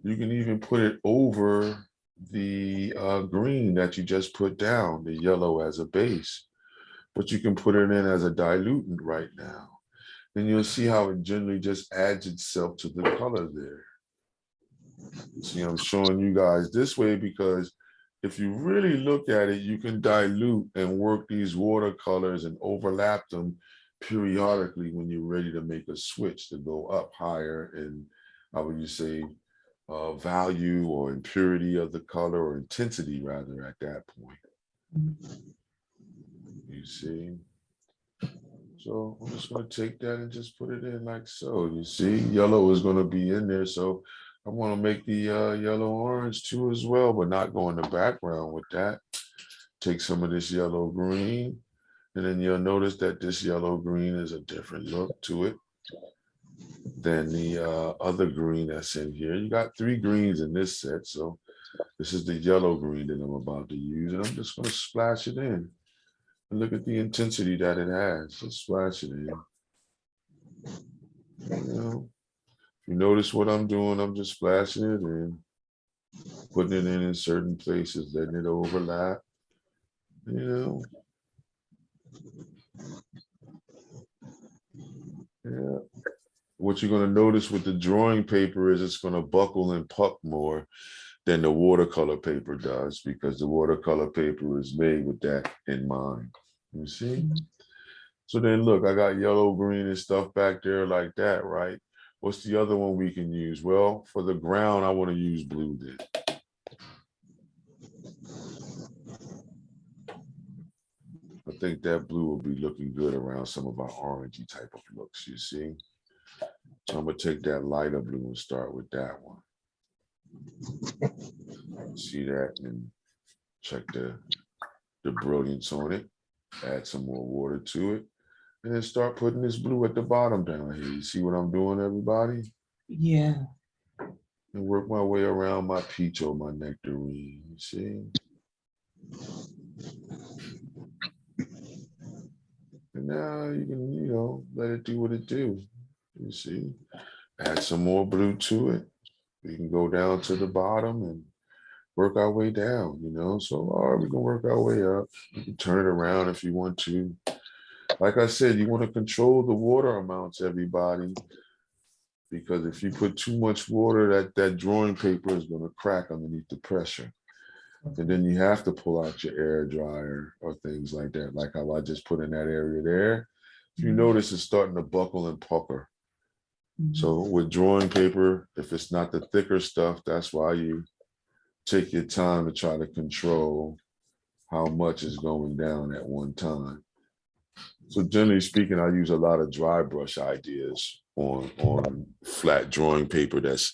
You can even put it over the green that you just put down, the yellow as a base. But you can put it in as a dilutant right now. And you'll see how it generally just adds itself to the color there. See, I'm showing you guys this way because if you really look at it, you can dilute and work these watercolors and overlap them periodically when you're ready to make a switch to go up higher in, how would you say, value or impurity of the color, or intensity rather, at that point. You see? So I'm just going to take that and just put it in like so. You see, yellow is going to be in there. So I want to make the yellow orange too as well, but not go in the background with that. Take some of this yellow green, and then you'll notice that this yellow green is a different look to it than the other green that's in here. You got 3 greens in this set, so This is the yellow green that I'm about to use, and I'm just going to splash it in. And look at the intensity that it has. Just splash it in. You know, you notice what I'm doing, I'm just splashing it in, putting it in certain places, letting it overlap. You know. Yeah. What you're going to notice with the drawing paper is it's going to buckle and puck more than the watercolor paper does, because the watercolor paper is made with that in mind. You see? So then look, I got yellow, green and stuff back there like that, right? What's the other one we can use? Well, for the ground, I want to use blue then. I think that blue will be looking good around some of our orangey type of looks, you see? So I'm going to take that lighter blue and start with that one. See that, and check the brilliance on it. Add some more water to it, and then start putting this blue at the bottom down here. You see what I'm doing, everybody? Yeah. And work my way around my peach or my nectarine. You see? And now you can, you know, let it do what it do. You see? Add some more blue to it. We can go down to the bottom and work our way down, you know? So, we can work our way up. You can turn it around if you want to. Like I said, you want to control the water amounts, everybody, because if you put too much water, that drawing paper is going to crack underneath the pressure. And then you have to pull out your air dryer or things like that, like how I just put in that area there. If you notice, it's starting to buckle and pucker. So with drawing paper, if it's not the thicker stuff, that's why you take your time to try to control how much is going down at one time. So generally speaking, I use a lot of dry brush ideas on flat drawing paper that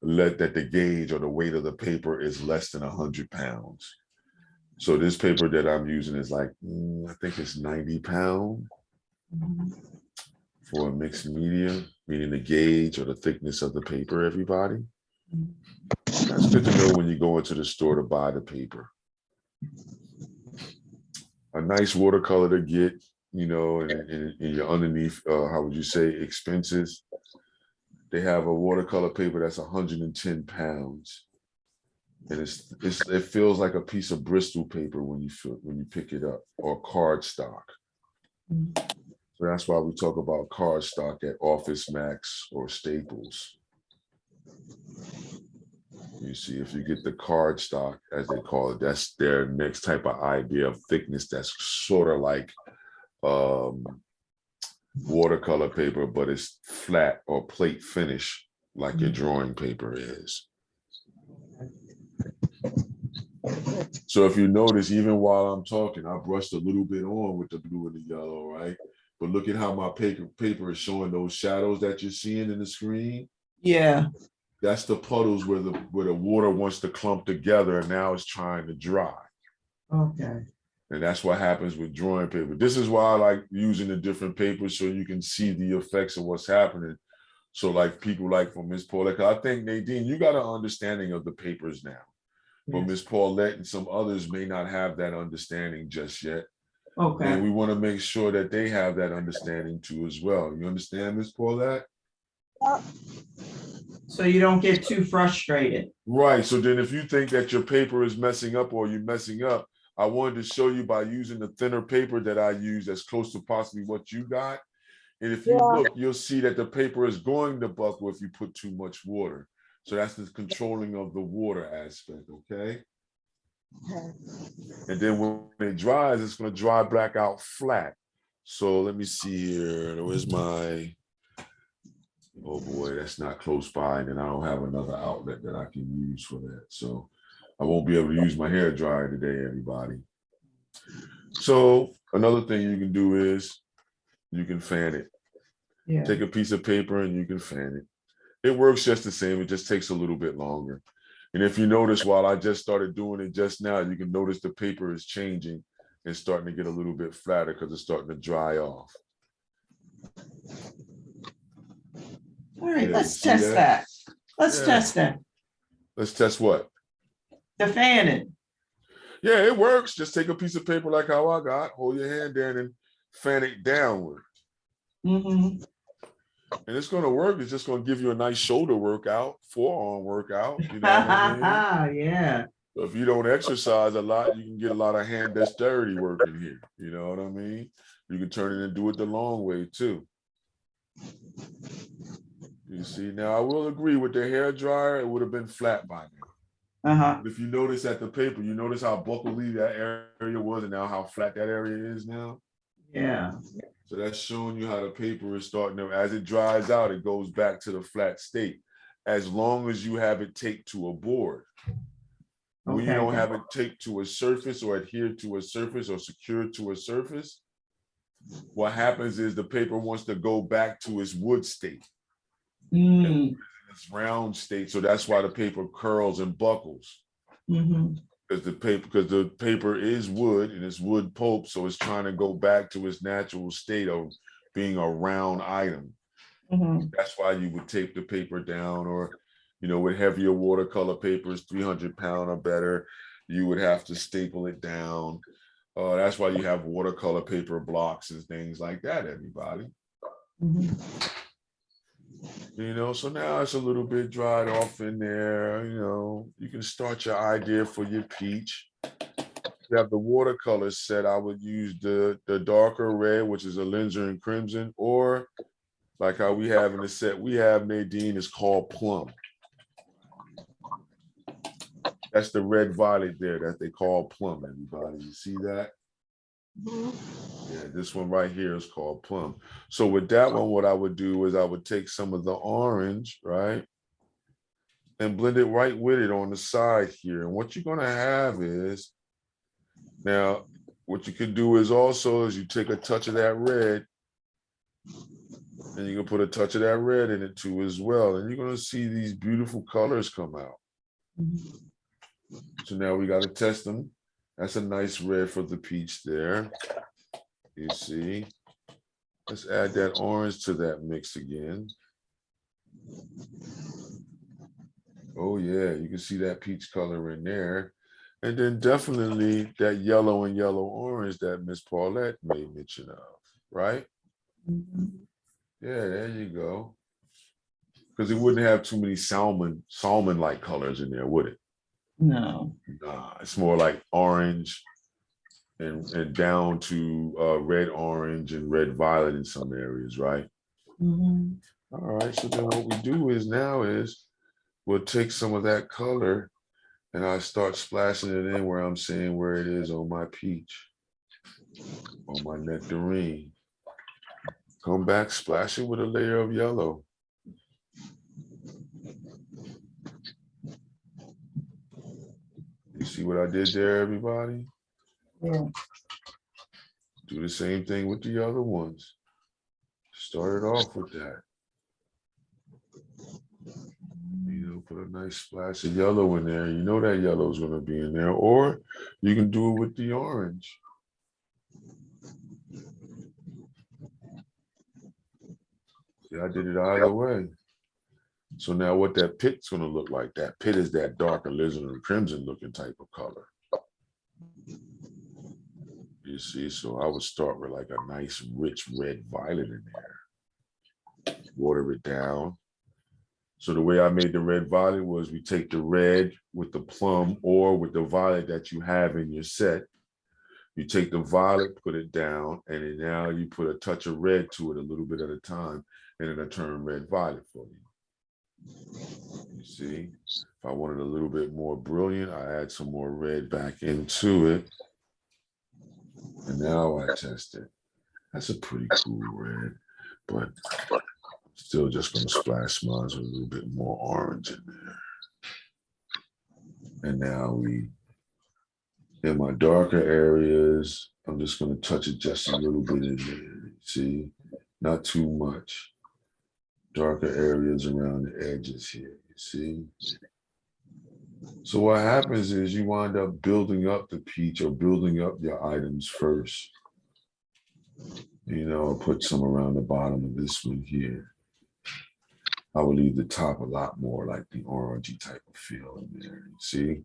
the gauge or the weight of the paper is less than 100 pounds. So this paper that I'm using is like, I think it's 90 pounds for a mixed media, meaning the gauge or the thickness of the paper, everybody. That's good to know when you go into the store to buy the paper. A nice watercolor to get, you know, in your underneath, how would you say, expenses. They have a watercolor paper that's 110 pounds. And it feels like a piece of Bristol paper when you pick it up, or cardstock. So that's why we talk about cardstock at Office Max or Staples. You see, if you get the cardstock, as they call it, that's their next type of idea of thickness. That's sort of like watercolor paper, but it's flat or plate finish like your drawing paper is. So if you notice, even while I'm talking, I brushed a little bit on with the blue and the yellow, right? But look at how my paper is showing those shadows that you're seeing in the screen. Yeah. That's the puddles where the water wants to clump together, and now it's trying to dry. Okay. And that's what happens with drawing paper. This is why I like using the different papers, so you can see the effects of what's happening. So like people like for Miss Paulette, I think, Nadine, you got an understanding of the papers now. But Yes. Miss Paulette and some others may not have that understanding just yet. Okay. And we want to make sure that they have that understanding too as well. You understand, Miss Paulette? So you don't get too frustrated. Right. So then if you think that your paper is messing up or you're messing up, I wanted to show you by using the thinner paper that I use that's close to possibly what you got. And if you look, you'll see that the paper is going to buckle if you put too much water. So that's the controlling of the water aspect, okay? And then when it dries, it's going to dry back out flat. So let me see here. Where's my... Oh boy, that's not close by, and I don't have another outlet that I can use for that. So I won't be able to use my hair dryer today, everybody. So another thing you can do is you can fan it. Yeah. Take a piece of paper and you can fan it. It works just the same. It just takes a little bit longer. And if you notice, while I just started doing it just now, you can notice the paper is changing and starting to get a little bit flatter because it's starting to dry off. All right, Yeah, let's test that. Let's test that. Let's test what? To fan it. Yeah, it works. Just take a piece of paper like how I got, hold your hand down and fan it downward. Mm-hmm. And it's going to work. It's just going to give you a nice shoulder workout, forearm workout. You know what I mean? Yeah. So if you don't exercise a lot, you can get a lot of hand dexterity work in here. You know what I mean? You can turn it and do it the long way too. You see, now I will agree with the hair dryer, it would have been flat by now. Uh-huh. But if you notice at the paper, you notice how buckly that area was and now how flat that area is now. Yeah. So that's showing you how the paper is starting to, as it dries out, it goes back to the flat state. As long as you have it taped to a board. When you don't have it taped to a surface or adhered to a surface or secured to a surface, what happens is the paper wants to go back to its wood state. Its round state. So that's why the paper curls and buckles. Because the paper is wood and it's wood pulp, so it's trying to go back to its natural state of being a round item. That's why you would tape the paper down, or with heavier watercolor papers, 300-pound or better, you would have to staple it down. That's why you have watercolor paper blocks and things like that, everybody. So now it's a little bit dried off in there. You can start your idea for your peach. You have the watercolor set. I would use the darker red, which is alizarin crimson, or like how we have in the set we have, Nadine, is called plum. That's the red violet there that they call plum, everybody. You see that? Yeah, this one right here is called plum. So with that one, what I would do is I would take some of the orange, right, and blend it right with it on the side here. And what you're gonna have is, now, what you could do is also is you take a touch of that red and you can put a touch of that red in it too as well. And you're gonna see these beautiful colors come out. So now we got to test them. That's a nice red for the peach there. You see, let's add that orange to that mix again. Oh yeah, you can see that peach color in there. And then definitely that yellow and yellow orange that Miss Paulette made mention of, right? Yeah, there you go. Because it wouldn't have too many salmon-like colors in there, would it? No. Nah, it's more like orange and down to red orange and red violet in some areas, right? All right, so then what we do is we'll take some of that color and I start splashing it in where I'm seeing where it is on my peach, on my nectarine. Come back, splash it with a layer of yellow. You see what I did there, everybody? Yeah. Do the same thing with the other ones. Started off with that. Put a nice splash of yellow in there. You know that yellow is going to be in there. Or you can do it with the orange. See, I did it either way. So now what that pit's going to look like, that pit is that dark alizarin crimson looking type of color. You see, so I would start with like a nice rich red violet in there. Water it down. So the way I made the red violet was we take the red with the plum or with the violet that you have in your set. You take the violet, put it down, and then now you put a touch of red to it a little bit at a time, and it'll turn red violet for you. You see, if I wanted a little bit more brilliant, I add some more red back into it. And now I test it. That's a pretty cool red, but still just going to splash mine with a little bit more orange in there. And now in my darker areas, I'm just going to touch it just a little bit in there. See, not too much. Darker areas around the edges here, you see? So what happens is you wind up building up the peach or building up your items first. I'll put some around the bottom of this one here. I would leave the top a lot more like the orangey type of feel in there, you see?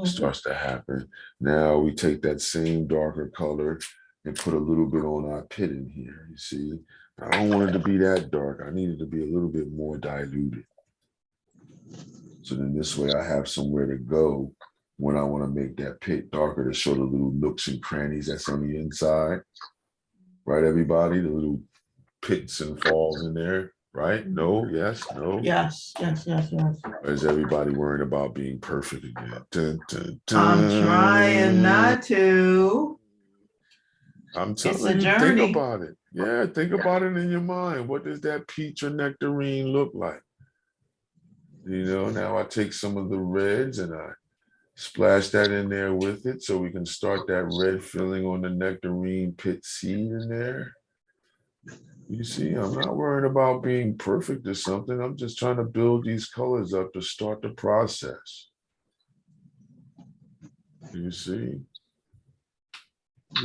starts to happen. Now we take that same darker color and put a little bit on our pit in here. You see, I don't want it to be that dark. I need it to be a little bit more diluted. So then this way I have somewhere to go when I want to make that pit darker to show the little nooks and crannies that's on the inside. Right, everybody? The little pits and falls in there, right? No, yes, no. Yes. Or is everybody worrying about being perfect again? Dun, dun, dun. I'm trying not to. I'm It's a telling you, journey. think about it. Yeah, think about it in your mind. What does that peach or nectarine look like? You know, now I take some of the reds and I splash that in there with it so we can start that red filling on the nectarine pit seed in there. You see, I'm not worried about being perfect or something. I'm just trying to build these colors up to start the process. You see?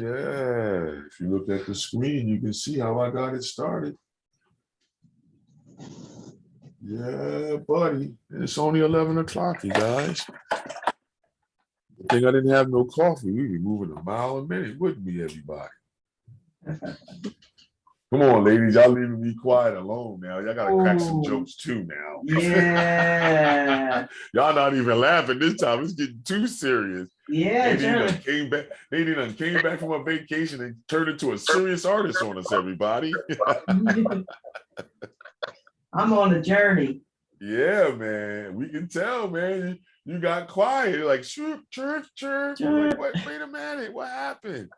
Yeah, if you look at the screen, you can see how I got it started. Yeah, buddy. It's only 11 o'clock, you guys. I think I didn't have no coffee. We'd be moving a mile a minute, wouldn't we, everybody? Come on, ladies. Y'all leaving me quiet alone now. Y'all gotta crack some jokes too now. Yeah. Y'all not even laughing this time. It's getting too serious. Yeah. Nadine done came back from a vacation and turned into a serious artist on us, everybody. I'm on a journey. Yeah, man. We can tell, man. You got quiet. Like, chirp, chirp, chirp. Like, what? Wait a minute. What happened?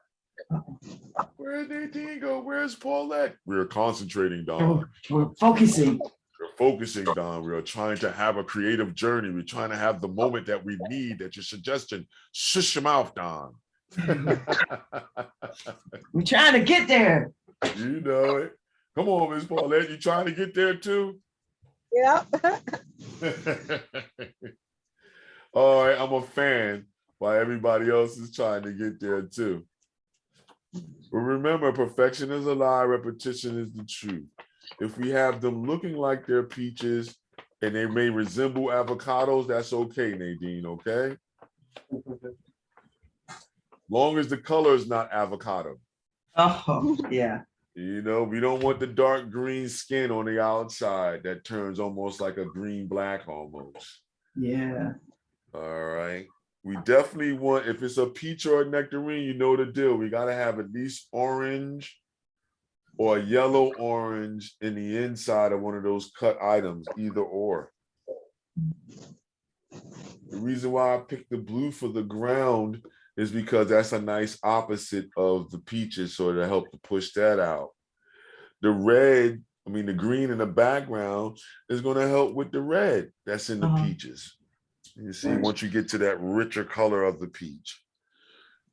Where did Nadine go? Where's Paulette? We're concentrating, Don. We're focusing. We're focusing, Don. We're trying to have a creative journey. We're trying to have the moment that we need. That's your suggestion. Shush your mouth, Don. We're trying to get there. You know it. Come on, Miss Paulette. You trying to get there too? Yeah. All right, I'm a fan while everybody else is trying to get there too. But remember, perfection is a lie, repetition is the truth. If we have them looking like they're peaches and they may resemble avocados, that's okay, Nadine, okay? Long as the color is not avocado. Oh, yeah. You know, we don't want the dark green skin on the outside that turns almost like a green black almost. Yeah. All right. We definitely want, if it's a peach or a nectarine, you know the deal. We got to have at least orange or yellow orange in the inside of one of those cut items, either or. The reason why I picked the blue for the ground is because that's a nice opposite of the peaches, so to help to push that out. The red, the green in the background is going to help with the red that's in the peaches. You see, once you get to that richer color of the peach.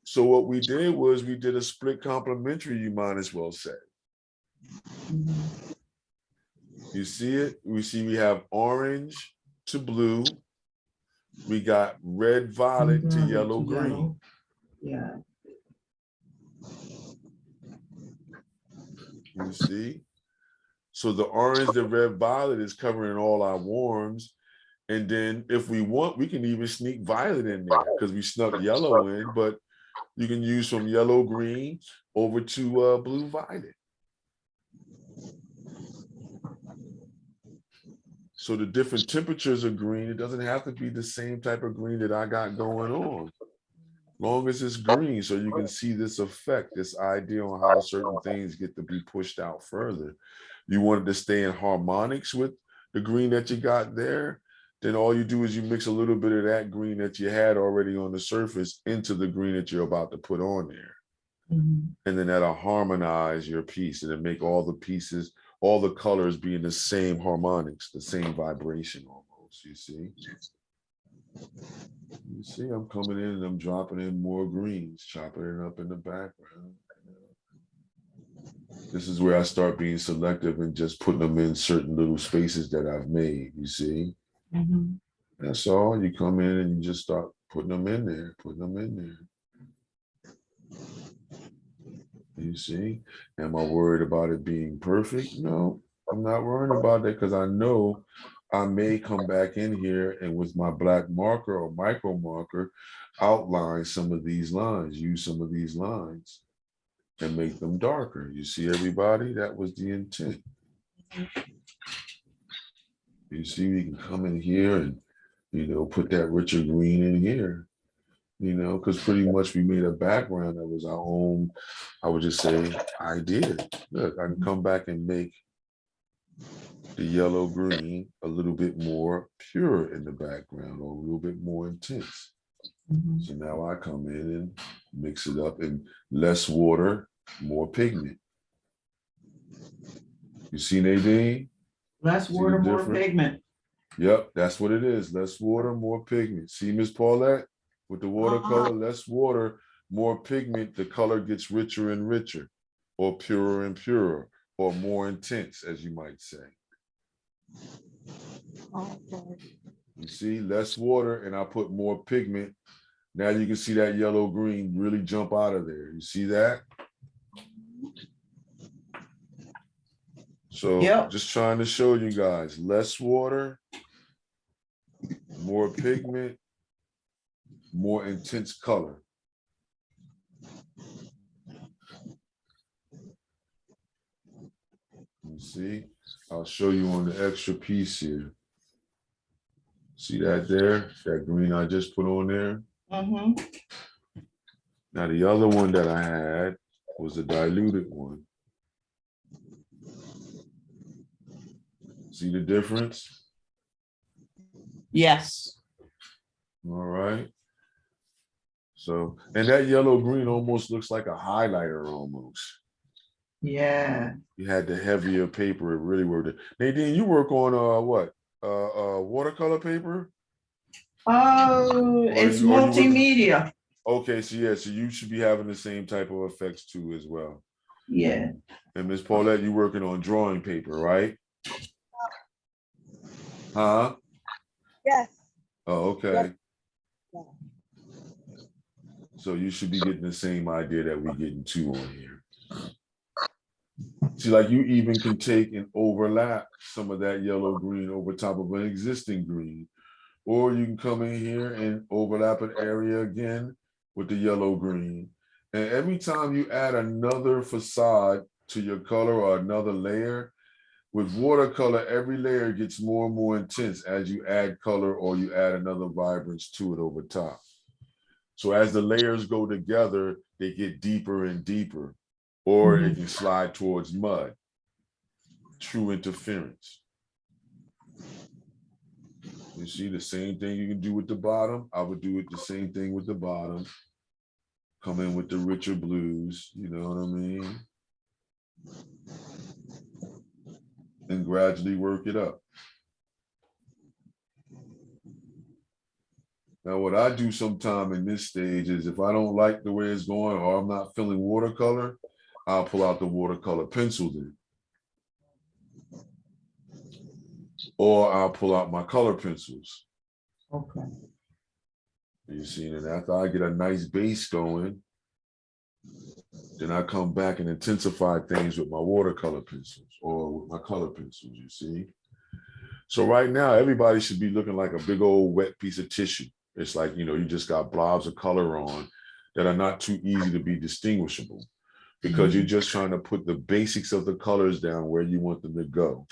So what we did was we did a split complementary, you might as well say. You see it? We have orange to blue. We got red violet to yellow green. Yeah. You see? So the orange, the red, violet is covering all our warms. And then if we want, we can even sneak violet in there because we snuck yellow in, but you can use from yellow green over to blue violet. So the different temperatures of green, it doesn't have to be the same type of green that I got going on. Long as it's green, so you can see this effect, this idea on how certain things get to be pushed out further. You wanted to stay in harmonics with the green that you got there, then all you do is you mix a little bit of that green that you had already on the surface into the green that you're about to put on there. And then that'll harmonize your piece and then make all the pieces, all the colors be in the same harmonics, the same vibration almost, you see? You see, I'm coming in and I'm dropping in more greens, chopping it up in the background. This is where I start being selective and just putting them in certain little spaces that I've made, you see? That's all. You come in and you just start putting them in there, You see? Am I worried about it being perfect? No, I'm not worried about that because I know I may come back in here and with my black marker or micro marker, outline some of these lines, use some of these lines and make them darker. You see everybody? That was the intent. You see, we can come in here and, you know, put that richer green in here, you know, because pretty much we made a background that was our own, I would just say, idea. Look, I can come back and make the yellow green a little bit more pure in the background or a little bit more intense. So now I come in and mix it up in less water, more pigment. You see, Nadine? Less water, more pigment. Yep, that's what it is. Less water, more pigment. See, Miss Paulette, with the watercolor, less water, more pigment, the color gets richer and richer, or purer and purer, or more intense, as you might say. Okay. You see, less water, and I put more pigment. Now you can see that yellow green really jump out of there. You see that? So just trying to show you guys, less water, more pigment, more intense color. You see, I'll show you on the extra piece here. See that there? That green I just put on there? Now the other one that I had was a diluted one. See the difference? Yes. All right. So, and that yellow green almost looks like a highlighter almost. Yeah. You had the heavier paper, it really worked. Nadine, you work on what? Watercolor paper? It's multimedia. Okay, so yeah, so you should be having the same type of effects too as well. Yeah. And Miss Paulette, you working on drawing paper, right? Huh? Yes. Oh, okay. Yes. So you should be getting the same idea that we're getting too on here. See, like you even can take and overlap some of that yellow green over top of an existing green. Or you can come in here and overlap an area again with the yellow green. And every time you add another facade to your color or another layer, with watercolor, every layer gets more and more intense as you add color or you add another vibrance to it over top. So as the layers go together, they get deeper and deeper, or it can slide towards mud. True interference. You see the same thing you can do with the bottom. I would do it the same thing with the bottom. Come in with the richer blues, you know what I mean? And gradually work it up. Now, what I do sometime in this stage is if I don't like the way it's going or I'm not feeling watercolor, I'll pull out the watercolor pencil then. Or I'll pull out my color pencils. Okay. You see, and after I get a nice base going, then I come back and intensify things with my watercolor pencils or with my color pencils, you see. So right now, everybody should be looking like a big old wet piece of tissue. It's like, you know, you just got blobs of color on that are not too easy to be distinguishable because you're just trying to put the basics of the colors down where you want them to go.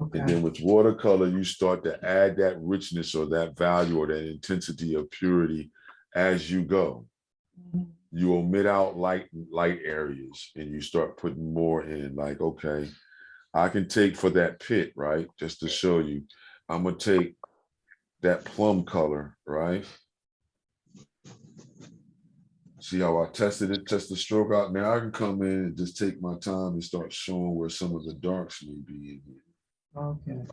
Okay. And then with watercolor, you start to add that richness or that value or that intensity of purity as you go. You omit out light areas and you start putting more in, like, okay, I can take for that pit, right? Just to show you, I'm gonna take that plum color, right? See how I tested it, test the stroke out. Now I can come in and just take my time and start showing where some of the darks may be in here. Okay.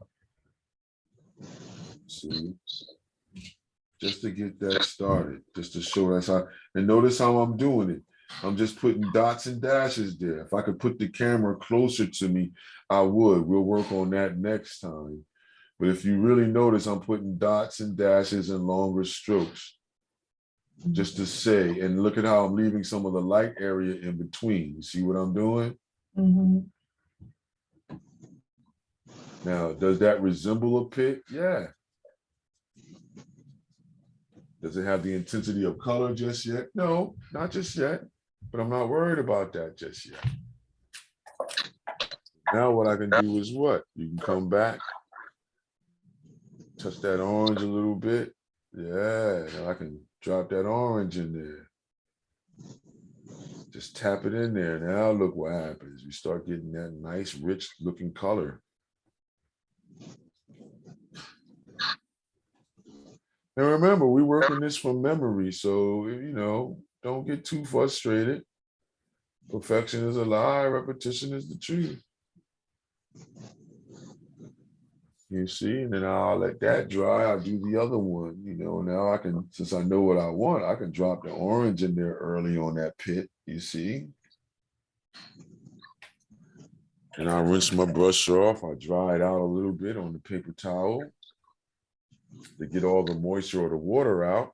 See, just to get that started, just to show that's how, and notice how I'm doing it. I'm just putting dots and dashes there. If I could put the camera closer to me, I would. We'll work on that next time. But if you really notice, I'm putting dots and dashes and longer strokes just to say, and look at how I'm leaving some of the light area in between. You see what I'm doing? Now, does that resemble a pit? Yeah. Does it have the intensity of color just yet? No, not just yet, but I'm not worried about that just yet. Now what I can do is what? You can come back, touch that orange a little bit. Yeah, now I can drop that orange in there. Just tap it in there. Now look what happens. We start getting that nice, rich looking color. And remember, we working this from memory. So, you know, don't get too frustrated. Perfection is a lie, repetition is the truth. You see, and then I'll let that dry. I'll do the other one. You know, now I can, since I know what I want, I can drop the orange in there early on that pit, you see. And I rinse my brush off. I dry it out a little bit on the paper towel to get all the moisture or the water out.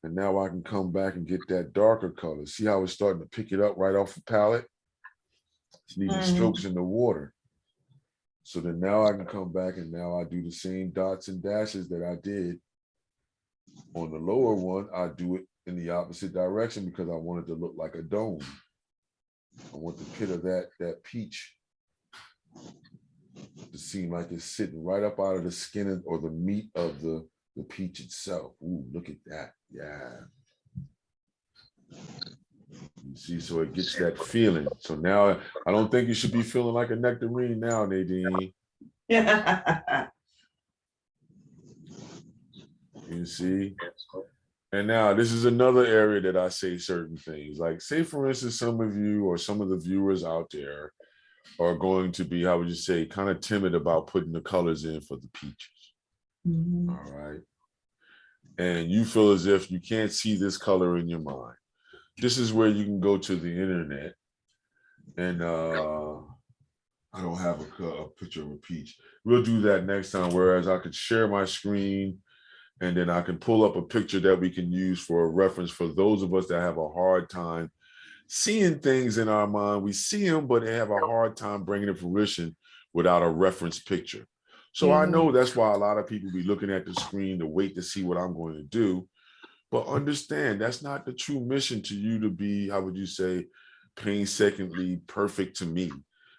And now I can come back and get that darker color. See how it's starting to pick it up right off the palette? It's needing strokes in the water. So then now I can come back and now I do the same dots and dashes that I did on the lower one. I do it in the opposite direction because I want it to look like a dome. I want the pit of that peach to seem like it's sitting right up out of the skin or the meat of the peach itself. Ooh, look at that. Yeah. You see, so it gets that feeling. So now I don't think you should be feeling like a nectarine now, Nadine. You see? And now this is another area that I say certain things. Like, say, for instance, some of you or some of the viewers out there are going to be, how would you say, kind of timid about putting the colors in for the peaches. All right. And you feel as if you can't see this color in your mind. This is where you can go to the internet and I don't have a picture of a peach. We'll do that next time, whereas I could share my screen and then I can pull up a picture that we can use for a reference for those of us that have a hard time seeing things in our mind. We see them, but they have a hard time bringing to fruition without a reference picture. So I know that's why a lot of people be looking at the screen to wait to see what I'm going to do. But understand, that's not the true mission to you to be, how would you say, painstakingly perfect to me.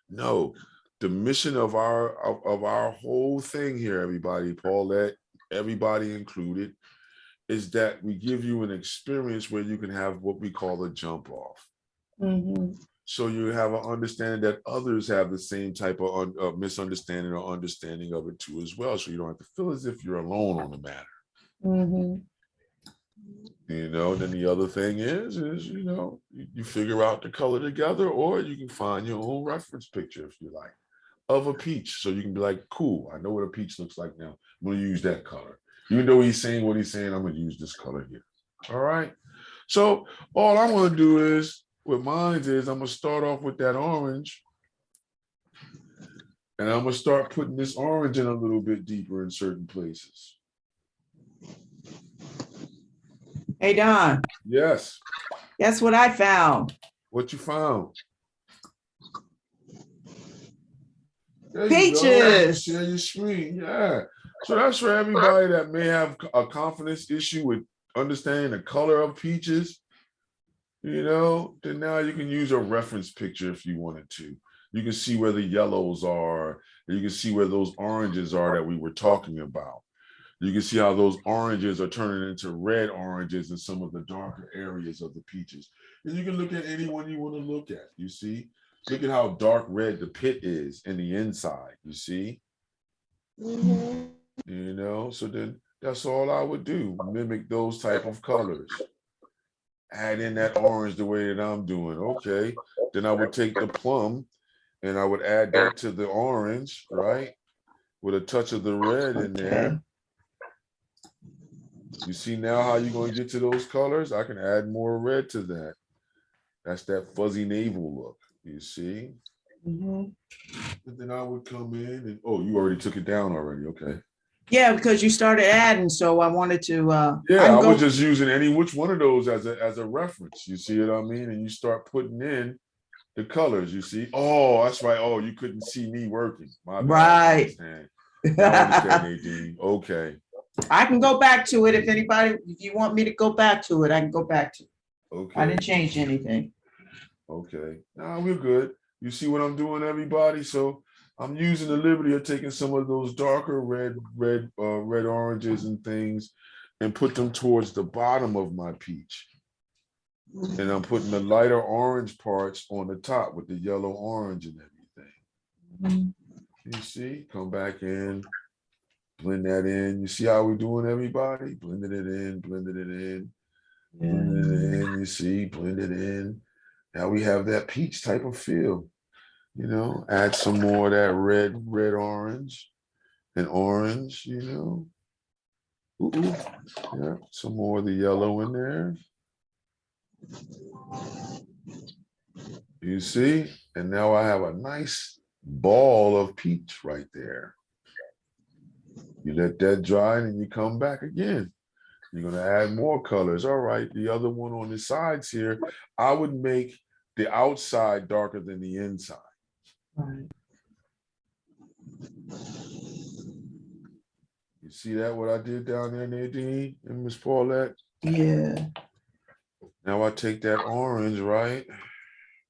No, the mission of our whole thing here, everybody, Paulette, everybody included, is that we give you an experience where you can have what we call a jump off. So you have an understanding that others have the same type of misunderstanding or understanding of it too as well. So you don't have to feel as if you're alone on the matter. You know, then the other thing is, you know, you figure out the color together, or you can find your own reference picture if you like of a peach. So you can be like, cool, I know what a peach looks like now. I'm going to use that color. Even though he's saying what he's saying, I'm going to use this color here. All right. So all I'm going to do is, with mine is, I'm going to start off with that orange. And I'm going to start putting this orange in a little bit deeper in certain places. Hey, Don. Yes. Guess what I found? What you found? Peaches. Share your screen. Yeah. So that's for everybody that may have a confidence issue with understanding the color of peaches. You know, then now you can use a reference picture if you wanted to. You can see where the yellows are. You can see where those oranges are that we were talking about. You can see how those oranges are turning into red oranges in some of the darker areas of the peaches. And you can look at any one you want to look at, you see? Look at how dark red the pit is in the inside, you see? You know, so then that's all I would do, mimic those type of colors. Add in that orange the way that I'm doing, okay? Then I would take the plum and I would add that to the orange, right? With a touch of the red in there. You see now how you're going to get to those colors? I can add more red to that. That's that fuzzy navel look, you see? And then I would come in and, oh, you already took it down already, okay. Yeah, because you started adding, so I wanted to. Yeah, I was just using any which one of those as a reference. You see what I mean? And you start putting in the colors, you see. Oh, that's right. Oh, you couldn't see me working. My bad. I Right. understand. Now I understand, Nadine. Okay. I can go back to it if anybody, if you want me to go back to it, I can go back to it. I Okay. didn't change anything. Okay. Nah, we're good. You see what I'm doing, everybody? So I'm using the liberty of taking some of those darker red oranges and things and put them towards the bottom of my peach. And I'm putting the lighter orange parts on the top with the yellow, orange, and everything. You see, come back in, blend that in. You see how we're doing, everybody? Blending it in, blending it in, blending it in. You see, blend it in. Now we have that peach type of feel. You know, add some more of that red, orange, and orange, you know. Ooh, yeah, some more of the yellow in there. You see? And now I have a nice ball of peach right there. You let that dry and you come back again. You're going to add more colors. All right, the other one on the sides here, I would make the outside darker than the inside. Right. You see that, what I did down there, Nadine and Miss Paulette? Yeah. Now I take that orange, right?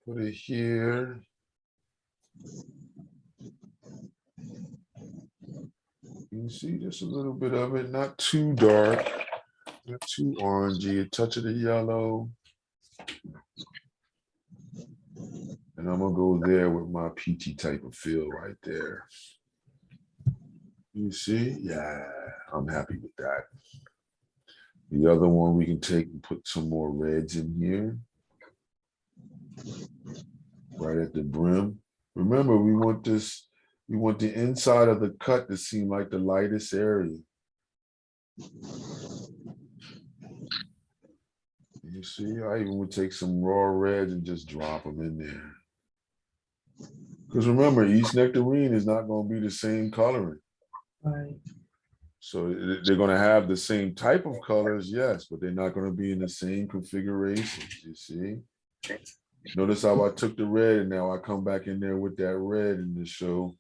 Put it here. You can see just a little bit of it, not too dark, not too orangey, a touch of the yellow. And I'm gonna go there with my peachy type of feel right there. You see? Yeah, I'm happy with that. The other one we can take and put some more reds in here. Right at the brim. Remember, we want the inside of the cut to seem like the lightest area. You see, I even would take some raw reds and just drop them in there. Because remember, each nectarine is not going to be the same coloring. Right. So they're going to have the same type of colors, yes, but they're not going to be in the same configurations, you see? Notice how I took the red and now I come back in there with that red and to show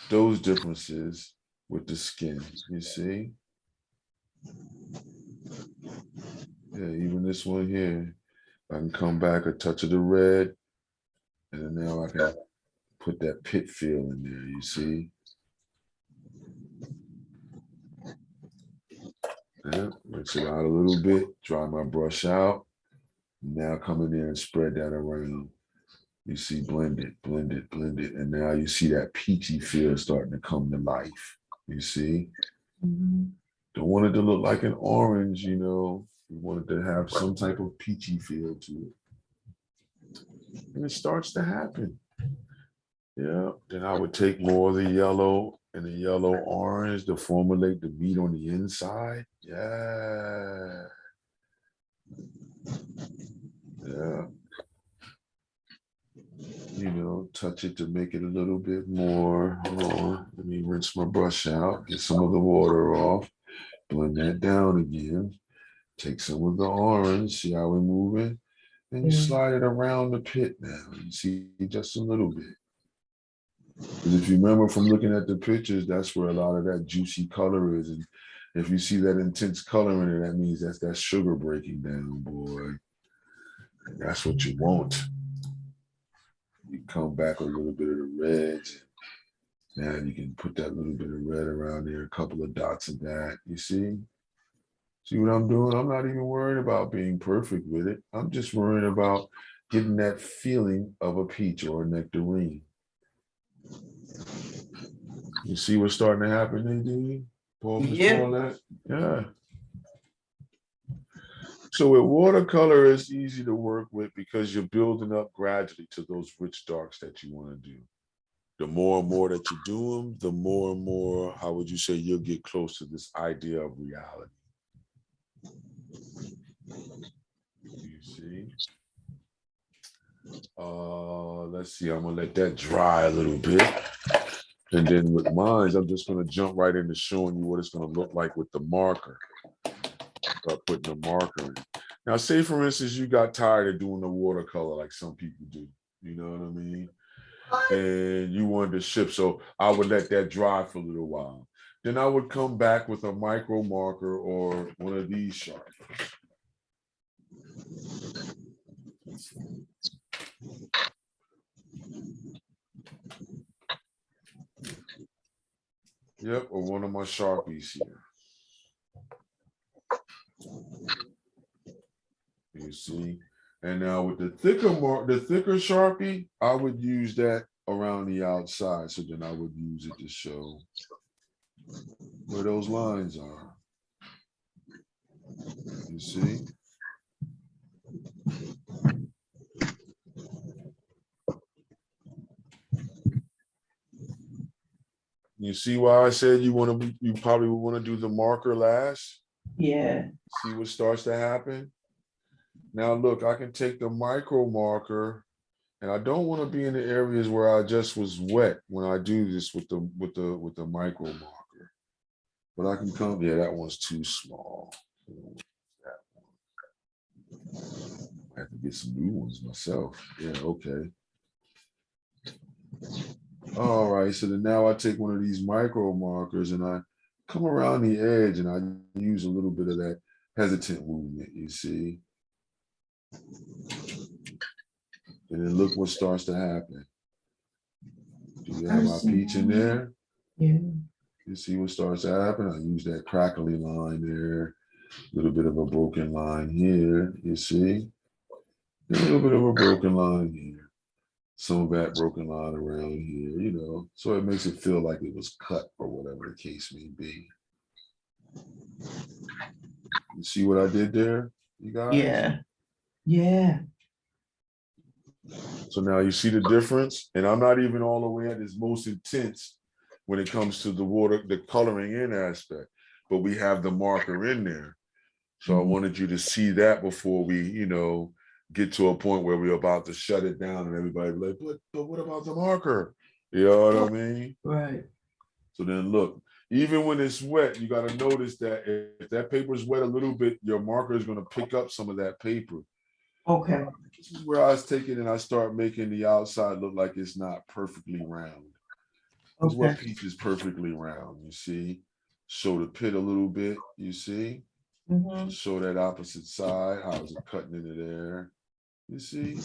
those differences with the skin, you see? Yeah, even this one here, I can come back a touch of the red and then now I can put that pit feel in there, you see? Yeah, rinse it out a little bit, dry my brush out. Now come in there and spread that around. You see, blend it, blend it, blend it. And now you see that peachy feel starting to come to life. You see? Don't want it to look like an orange, you know. You want it to have some type of peachy feel to it. And it starts to happen. Yeah. Then I would take more of the yellow and the yellow orange to formulate the meat on the inside. Yeah. Yeah. You know, touch it to make it a little bit more. Hold on. Let me rinse my brush out, get some of the water off, blend that down again. Take some of the orange, see how we're moving? And you slide it around the pit now. You see just a little bit. Because if you remember from looking at the pictures, that's where a lot of that juicy color is. And if you see that intense color in it, that means that's that sugar breaking down, boy. That's what you want. You come back with a little bit of the reds. Now you can put that little bit of red around there, a couple of dots of that. You see? See what I'm doing? I'm not even worried about being perfect with it. I'm just worrying about getting that feeling of a peach or a nectarine. You see what's starting to happen, Nadine? Yeah. Yeah. So with watercolor, it's easy to work with because you're building up gradually to those rich darks that you want to do. The more and more that you do them, the more and more, how would you say, you'll get close to this idea of reality. You see? Let's see, I'm gonna let that dry a little bit. And then with mine, I'm just gonna jump right into showing you what it's gonna look like with the marker. Start putting the marker in. Now, say for instance, you got tired of doing the watercolor like some people do. you know what I mean? And you wanted to ship. So I would let that dry for a little while. Then I would come back with a micro marker or one of these Sharpies. Yep, or one of my Sharpies here. You see? And now with the thicker Sharpie, I would use that around the outside. So then I would use it to show where those lines are. You see? You see why I said you probably would want to do the marker last? Yeah. See what starts to happen? Now look, I can take the micro marker, and I don't want to be in the areas where I just was wet when I do this with the micro marker. But I can come, yeah, that one's too small. That one. I have to get some new ones myself. Yeah, okay. All right, so then now I take one of these micro markers and I come around the edge and I use a little bit of that hesitant movement, you see? And then look what starts to happen. Do you have my peach in there? Yeah. You see what starts to happen? I use that crackly line there, a little bit of a broken line here, you see? A little bit of a broken line here. Some of that broken line around here, you know, so it makes it feel like it was cut or whatever the case may be. You see what I did there, you guys? Yeah. Yeah. So now you see the difference, and I'm not even all the way at its most intense when it comes to the coloring in aspect, but we have the marker in there. So I wanted you to see that before we, you know, get to a point where we're about to shut it down and everybody be like, but what about the marker? You know what I mean? Right. So then look, even when it's wet, you got to notice that if that paper is wet a little bit, your marker is going to pick up some of that paper. Okay. This is where I was taking and I start making the outside look like it's not perfectly round. This is what peach is perfectly round, you see? Show the pit a little bit, you see? Show that opposite side, how is it cutting into there? You see?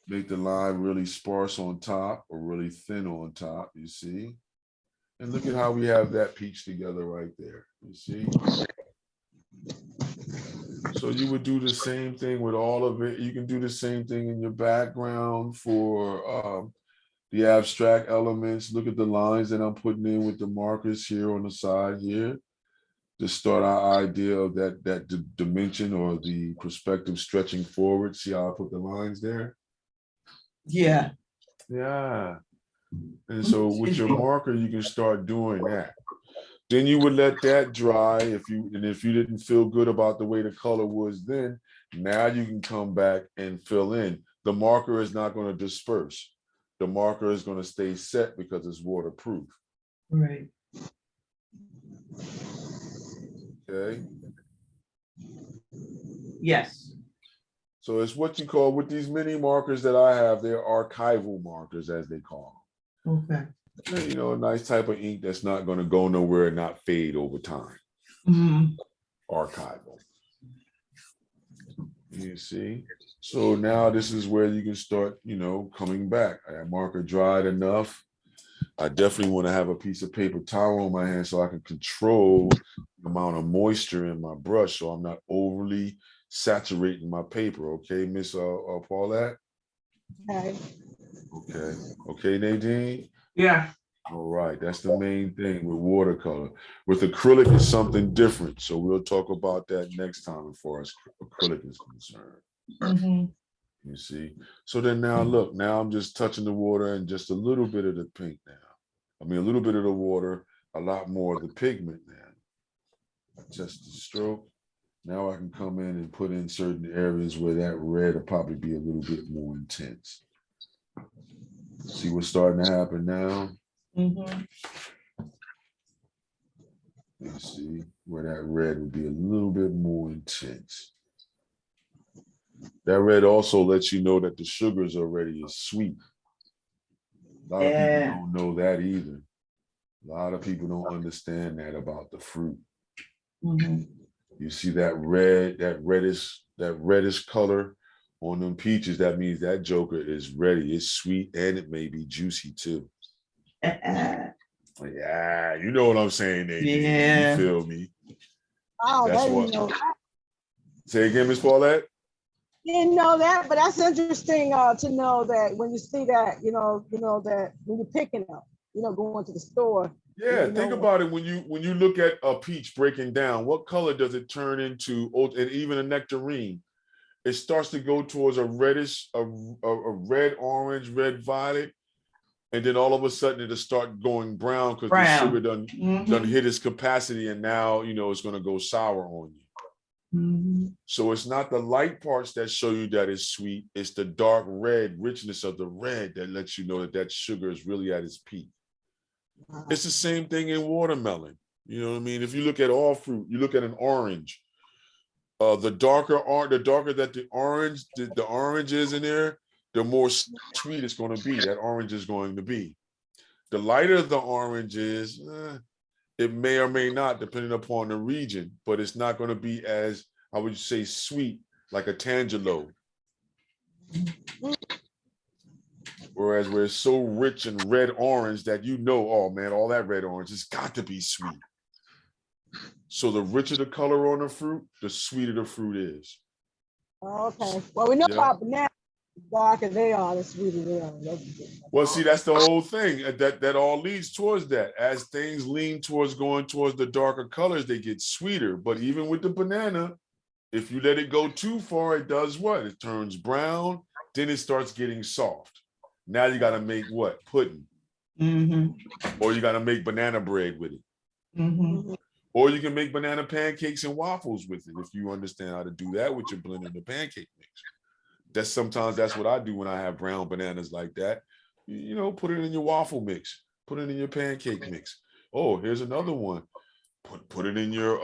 Make the line really sparse on top or really thin on top, you see? And look at how we have that peach together right there, you see? So you would do the same thing with all of it. You can do the same thing in your background for the abstract elements. Look at the lines that I'm putting in with the markers here on the side here to start our idea of that dimension or the perspective stretching forward. See how I put the lines there? Yeah. Yeah. And so with your marker, you can start doing that. Then you would let that dry if you didn't feel good about the way the color was then, now you can come back and fill in. The marker is not going to disperse. The marker is going to stay set because it's waterproof. Right. Okay. Yes. So it's what you call, with these mini markers that I have, they're archival markers, as they call them. Okay. You know, a nice type of ink that's not going to go nowhere and not fade over time. Archival. You see? So now this is where you can start, you know, coming back. I have marker dried enough. I definitely want to have a piece of paper towel on my hand so I can control the amount of moisture in my brush so I'm not overly saturating my paper. Okay, Miss Paulette? Okay. Okay. Okay, Nadine? Yeah. All right, that's the main thing with watercolor. With acrylic, it's something different. So we'll talk about that next time as far as acrylic is concerned. You see? So then now look, now I'm just touching the water and just a little bit of the pink now. I mean, a little bit of the water, a lot more of the pigment now. Just the stroke. Now I can come in and put in certain areas where that red will probably be a little bit more intense. See what's starting to happen now? You see where that red would be a little bit more intense. That red also lets you know that the sugars already is sweet. A lot of people don't know that either. A lot of people don't understand that about the fruit. You see that red, that reddish color on them peaches, that means that joker is ready. It's sweet and it may be juicy too. Yeah, you know what I'm saying, Nadine. Yeah. You feel me? Oh, That's they didn't what. know that. Say again, Miss Paulette? Didn't know that, but that's interesting to know that when you see that, that when you're picking up, going to the store. Yeah, think about it when you look at a peach breaking down, what color does it turn into? And even a nectarine, it starts to go towards a reddish, a red orange, red violet, and then all of a sudden it'll start going brown because the sugar done hit its capacity, and now it's going to go sour on you. So it's not the light parts that show you that it's sweet, it's the dark red richness of the red that lets you know that sugar is really at its peak. It's the same thing in watermelon. You know what I mean? If you look at all fruit, you look at an orange, the darker that the orange is in there, the more sweet it's going to be. That orange is going to be. The lighter the orange is, it may or may not, depending upon the region, but it's not going to be as, I would say, sweet like a tangelo. Whereas where it's so rich in red orange that oh man, all that red orange has got to be sweet. So the richer the color on the fruit, the sweeter the fruit is. Okay. Well, we know about bananas. The darker they are, the sweeter they are. Well, see, that's the whole thing. That all leads towards that. As things lean towards going towards the darker colors, they get sweeter. But even with the banana, if you let it go too far, it does what? It turns brown, then it starts getting soft. Now you got to make what? Pudding. Or you got to make banana bread with it. Or you can make banana pancakes and waffles with it if you understand how to do that with your blender and the pancake mix. Sometimes that's what I do when I have brown bananas like that. Put it in your waffle mix. Put it in your pancake mix. Oh, here's another one. Put it in your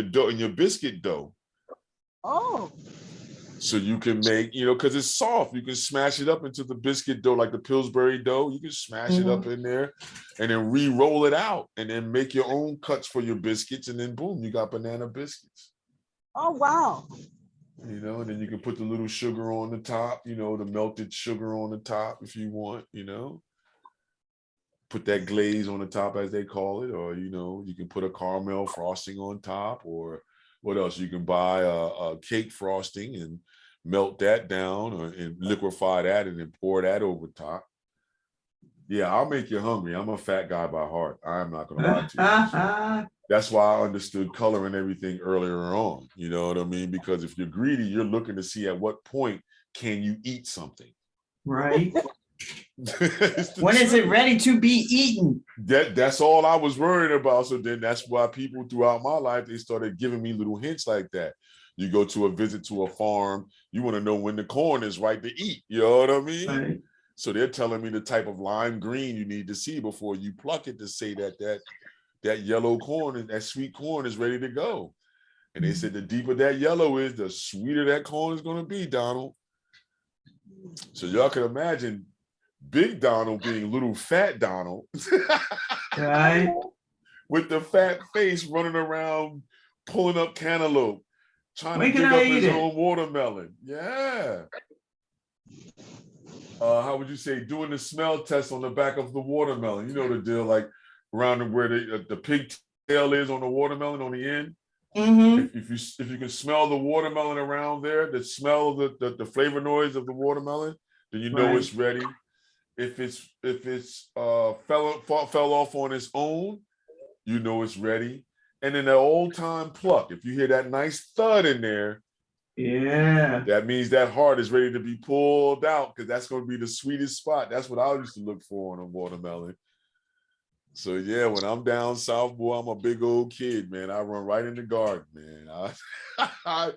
dough, in your biscuit dough. Oh. So you can make, because it's soft, you can smash it up into the biscuit dough, like the Pillsbury dough. You can smash it up in there and then re-roll it out and then make your own cuts for your biscuits. And then boom, you got banana biscuits. Oh, wow. And then you can put the little sugar on the top, the melted sugar on the top if you want, put that glaze on the top as they call it, or, you can put a caramel frosting on top, or what else? You can buy a cake frosting and melt that down and liquefy that and then pour that over top. Yeah, I'll make you hungry. I'm a fat guy by heart. I'm not going to lie to you. So that's why I understood color and everything earlier on. You know what I mean? Because if you're greedy, you're looking to see at what point can you eat something. Right. When is it ready to be eaten? That's all I was worried about. So then that's why people throughout my life, they started giving me little hints like that. You go to a visit to a farm, you want to know when the corn is right to eat. You know what I mean? Right. So they're telling me the type of lime green you need to see before you pluck it to say that yellow corn and that sweet corn is ready to go. And they said the deeper that yellow is, the sweeter that corn is going to be, Donald. So y'all can imagine Big Donald being little fat Donald. Right. With the fat face running around, pulling up cantaloupe, trying to dig up his own watermelon. Yeah. How would you say, doing the smell test on the back of the watermelon? You know the deal, like around where the pigtail is on the watermelon on the end. If you can smell the watermelon around there, the smell of the flavor noise of the watermelon, then you know it's ready. If it's fell off on its own, you know it's ready. And then the old time pluck, if you hear that nice thud in there, that means that heart is ready to be pulled out, because that's going to be the sweetest spot. That's what I used to look for on a watermelon. So yeah, when I'm down south, boy, I'm a big old kid, man. I run right in the garden, man. You have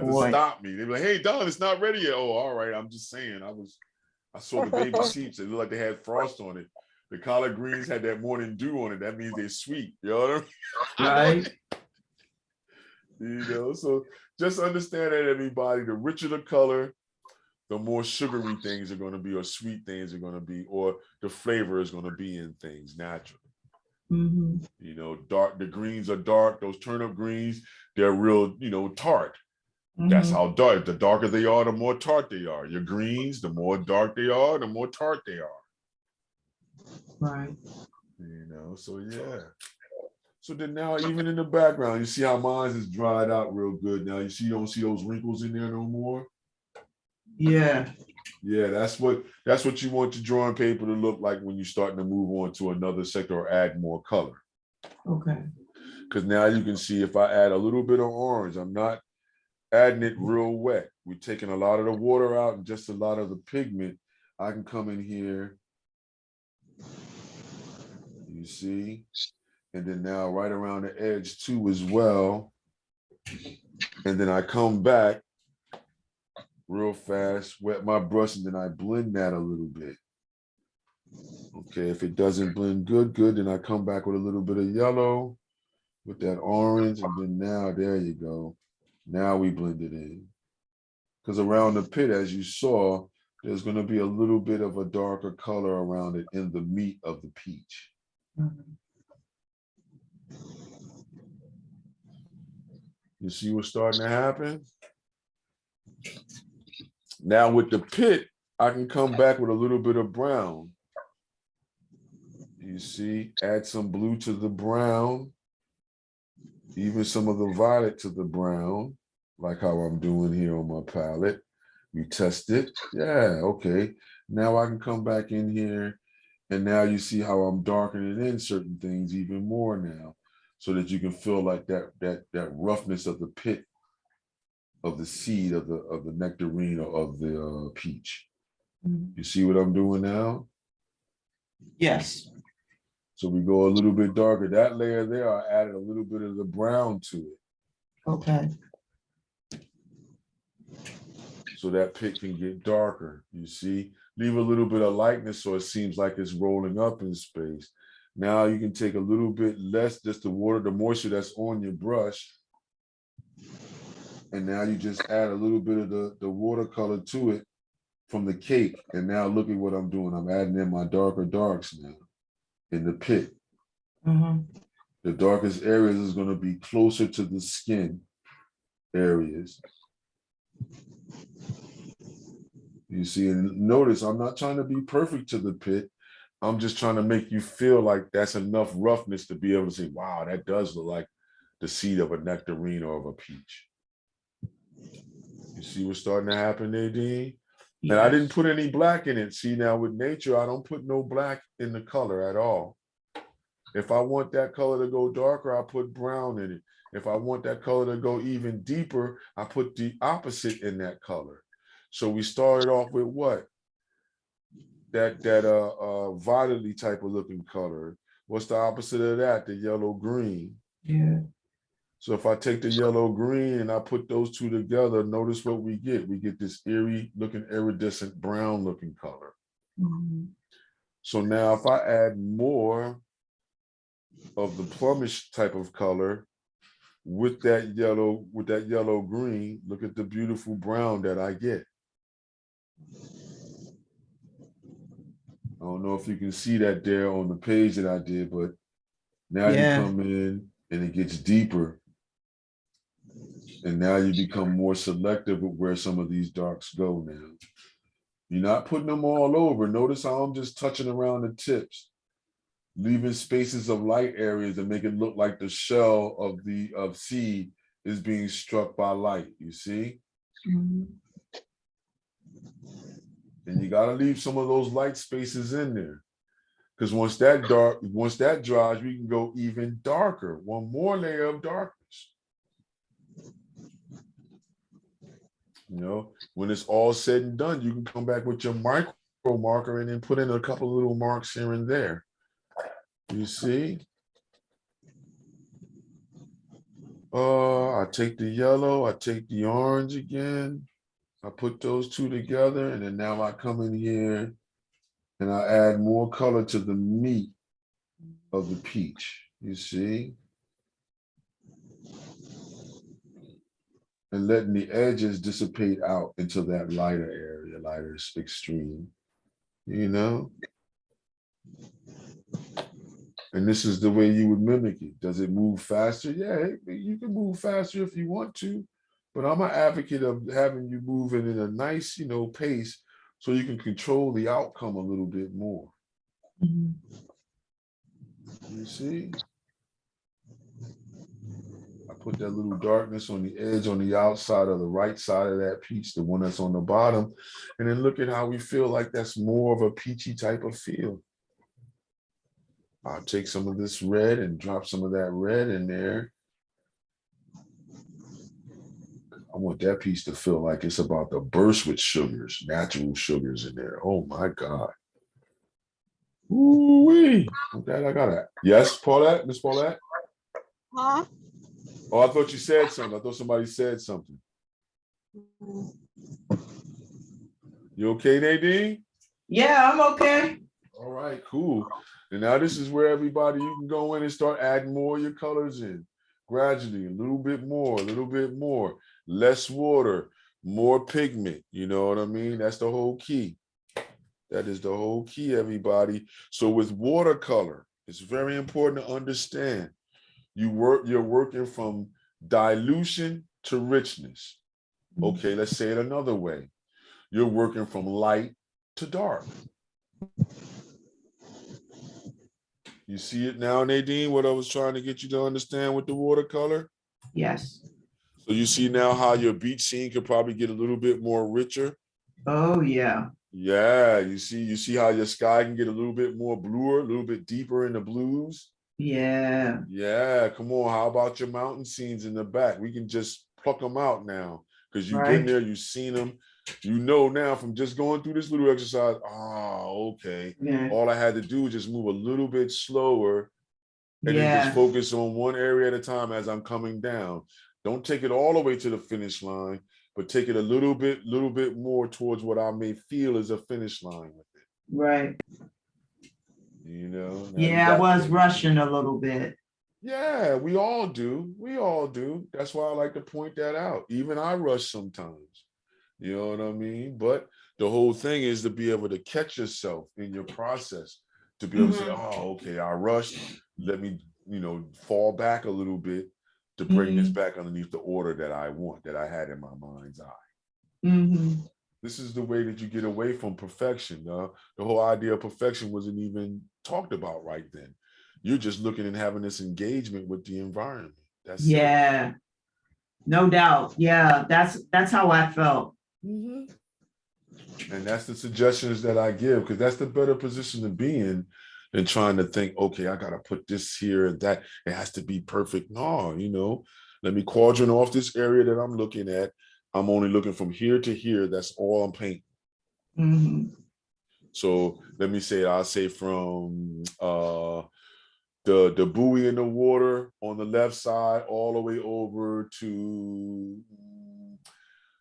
to stop me. They're like, "Hey, Don, it's not ready yet." Oh, all right. I'm just saying. I saw the baby seeds. It looked like they had frost on it. The collard greens had that morning dew on it. That means they're sweet. You know what I mean? Right. So just understand that, everybody, the richer the color, the more sugary things are going to be, or sweet things are going to be, or the flavor is going to be in things naturally. Mhm. You know, dark, the greens are dark, those turnip greens, they're real, you know, tart. That's Mhm. how dark, the darker they are, the more tart they are. Your greens, the more dark they are, the more tart they are. Right. You know, so yeah. So then now, even in the background, you see how mine is dried out real good. Now you don't see those wrinkles in there no more. Yeah. Yeah, that's what you want your drawing paper to look like when you're starting to move on to another sector or add more color. Okay. Because now you can see if I add a little bit of orange, I'm not adding it real wet. We're taking a lot of the water out and just a lot of the pigment. I can come in here, you see, and then now right around the edge too as well. And then I come back real fast, wet my brush, and then I blend that a little bit. Okay, if it doesn't blend good, then I come back with a little bit of yellow, with that orange, and then now, there you go. Now we blend it in. Because around the pit, as you saw, there's going to be a little bit of a darker color around it in the meat of the peach. Mhm. You see what's starting to happen? Now with the pit, I can come back with a little bit of brown. You see, add some blue to the brown, even some of the violet to the brown, like how I'm doing here on my palette. We test it. Yeah, okay. Now I can come back in here, and now you see how I'm darkening in certain things even more now, so that you can feel like that roughness of the pit of the seed of the nectarine or of the peach. Mhm. You see what I'm doing now? Yes. So we go a little bit darker. That layer there, I added a little bit of the brown to it, Okay. so that pit can get darker. You see, leave a little bit of lightness so it seems like it's rolling up in space. Now you can take a little bit less, just the water, the moisture that's on your brush, and now you just add a little bit of the watercolor to it from the cake. And now look at what I'm doing. I'm adding in my darker darks now in the pit. Mhm. The darkest areas is going to be closer to the skin areas. You see, and notice I'm not trying to be perfect to the pit. I'm just trying to make you feel like that's enough roughness to be able to say, wow, that does look like the seed of a nectarine or of a peach. You see what's starting to happen, Nadine? And I didn't Yes. put any black in it. See, now with nature, I don't put no black in the color at all. If I want that color to go darker, I put brown in it. If I want that color to go even deeper, I put the opposite in that color. So we started off with what? That violet-y type of looking color. What's the opposite of that? The yellow green. Yeah. So if I take the yellow green and I put those two together, notice what we get. We get this eerie looking iridescent brown looking color. Mhm. So now if I add more of the plumish type of color with that yellow green, look at the beautiful brown that I get. I don't know if you can see that there on the page that I did, but now you Yeah. come in and it gets deeper. And now you become more selective with where some of these darks go now. You're not putting them all over. Notice how I'm just touching around the tips, leaving spaces of light areas that make it look like the shell of seed is being struck by light, you see? Mhm. And you got to leave some of those light spaces in there. Because once that dries, we can go even darker, one more layer of darkness. You know, when it's all said and done, you can come back with your micro marker and then put in a couple of little marks here and there. You see? I take the yellow, I take the orange again. I put those two together, and then now I come in here and I add more color to the meat of the peach. You see? and letting the edges dissipate out into that lighter area, lighter extreme, you know? And this is the way you would mimic it. Does it move faster? Yeah, you can move faster if you want to, but I'm an advocate of having you moving in a nice, you know, pace so you can control the outcome a little bit more. Mhm. You see? I put that little darkness on the edge on the outside of the right side of that peach, the one that's on the bottom. And then look at how we feel like that's more of a peachy type of feel. I'll take some of this red and drop some of that red in there. I want that piece to feel like it's about to burst with sugars, natural sugars in there. Oh my God. Ooh-wee. Okay, I got it. Yes, Paulette, Miss Paulette? Huh? Oh, I thought you said something. I thought somebody said something. You okay, Nadine? Yeah, I'm okay. All right, cool. And now this is where everybody, you can go in and start adding more of your colors in gradually, a little bit more, less water, more pigment. You know what I mean? That's the whole key. That is the whole key, everybody. So with watercolor, it's very important to understand you're working from dilution to richness. Okay, let's say it another way. You're working from light to dark. You see it now, Nadine, what I was trying to get you to understand with the watercolor? Yes. So you see now how your beach scene could probably get a little bit more richer. Oh, yeah. Yeah, you see how your sky can get a little bit more bluer, a little bit deeper in the blues. Yeah. Yeah, come on. How about your mountain scenes in the back? We can just pluck them out now because you've been Right. there, you've seen them. You know now from just going through this little exercise, okay. Yeah. All I had to do was just move a little bit slower and then just Yeah. focus on one area at a time as I'm coming down. Don't take it all the way to the finish line, but take it a little bit more towards what I may feel is a finish line with it. Right. You know? Now you Yeah, I got was that. rushing a little bit. Yeah, we all do. We all do. That's why I like to point that out. Even I rush sometimes. You know what I mean? But the whole thing is to be able to catch yourself in your process, to be able to say, oh, okay, I rushed. Let me, fall back a little bit to bring this back underneath the order that I want, that I had in my mind's eye. Mm-hmm. This is the way that you get away from perfection. The whole idea of perfection wasn't even talked about right then. You're just looking and having this engagement with the environment. That's it. Yeah, no doubt. Yeah, that's how I felt. And that's the suggestions that I give, because that's the better position to be in than trying to think, okay, I got to put this here and that. It has to be perfect. No, let me quadrant off this area that I'm looking at. I'm only looking from here to here. That's all I'm painting. Mm-hmm. So let me say, I'll say from the buoy in the water on the left side all the way over to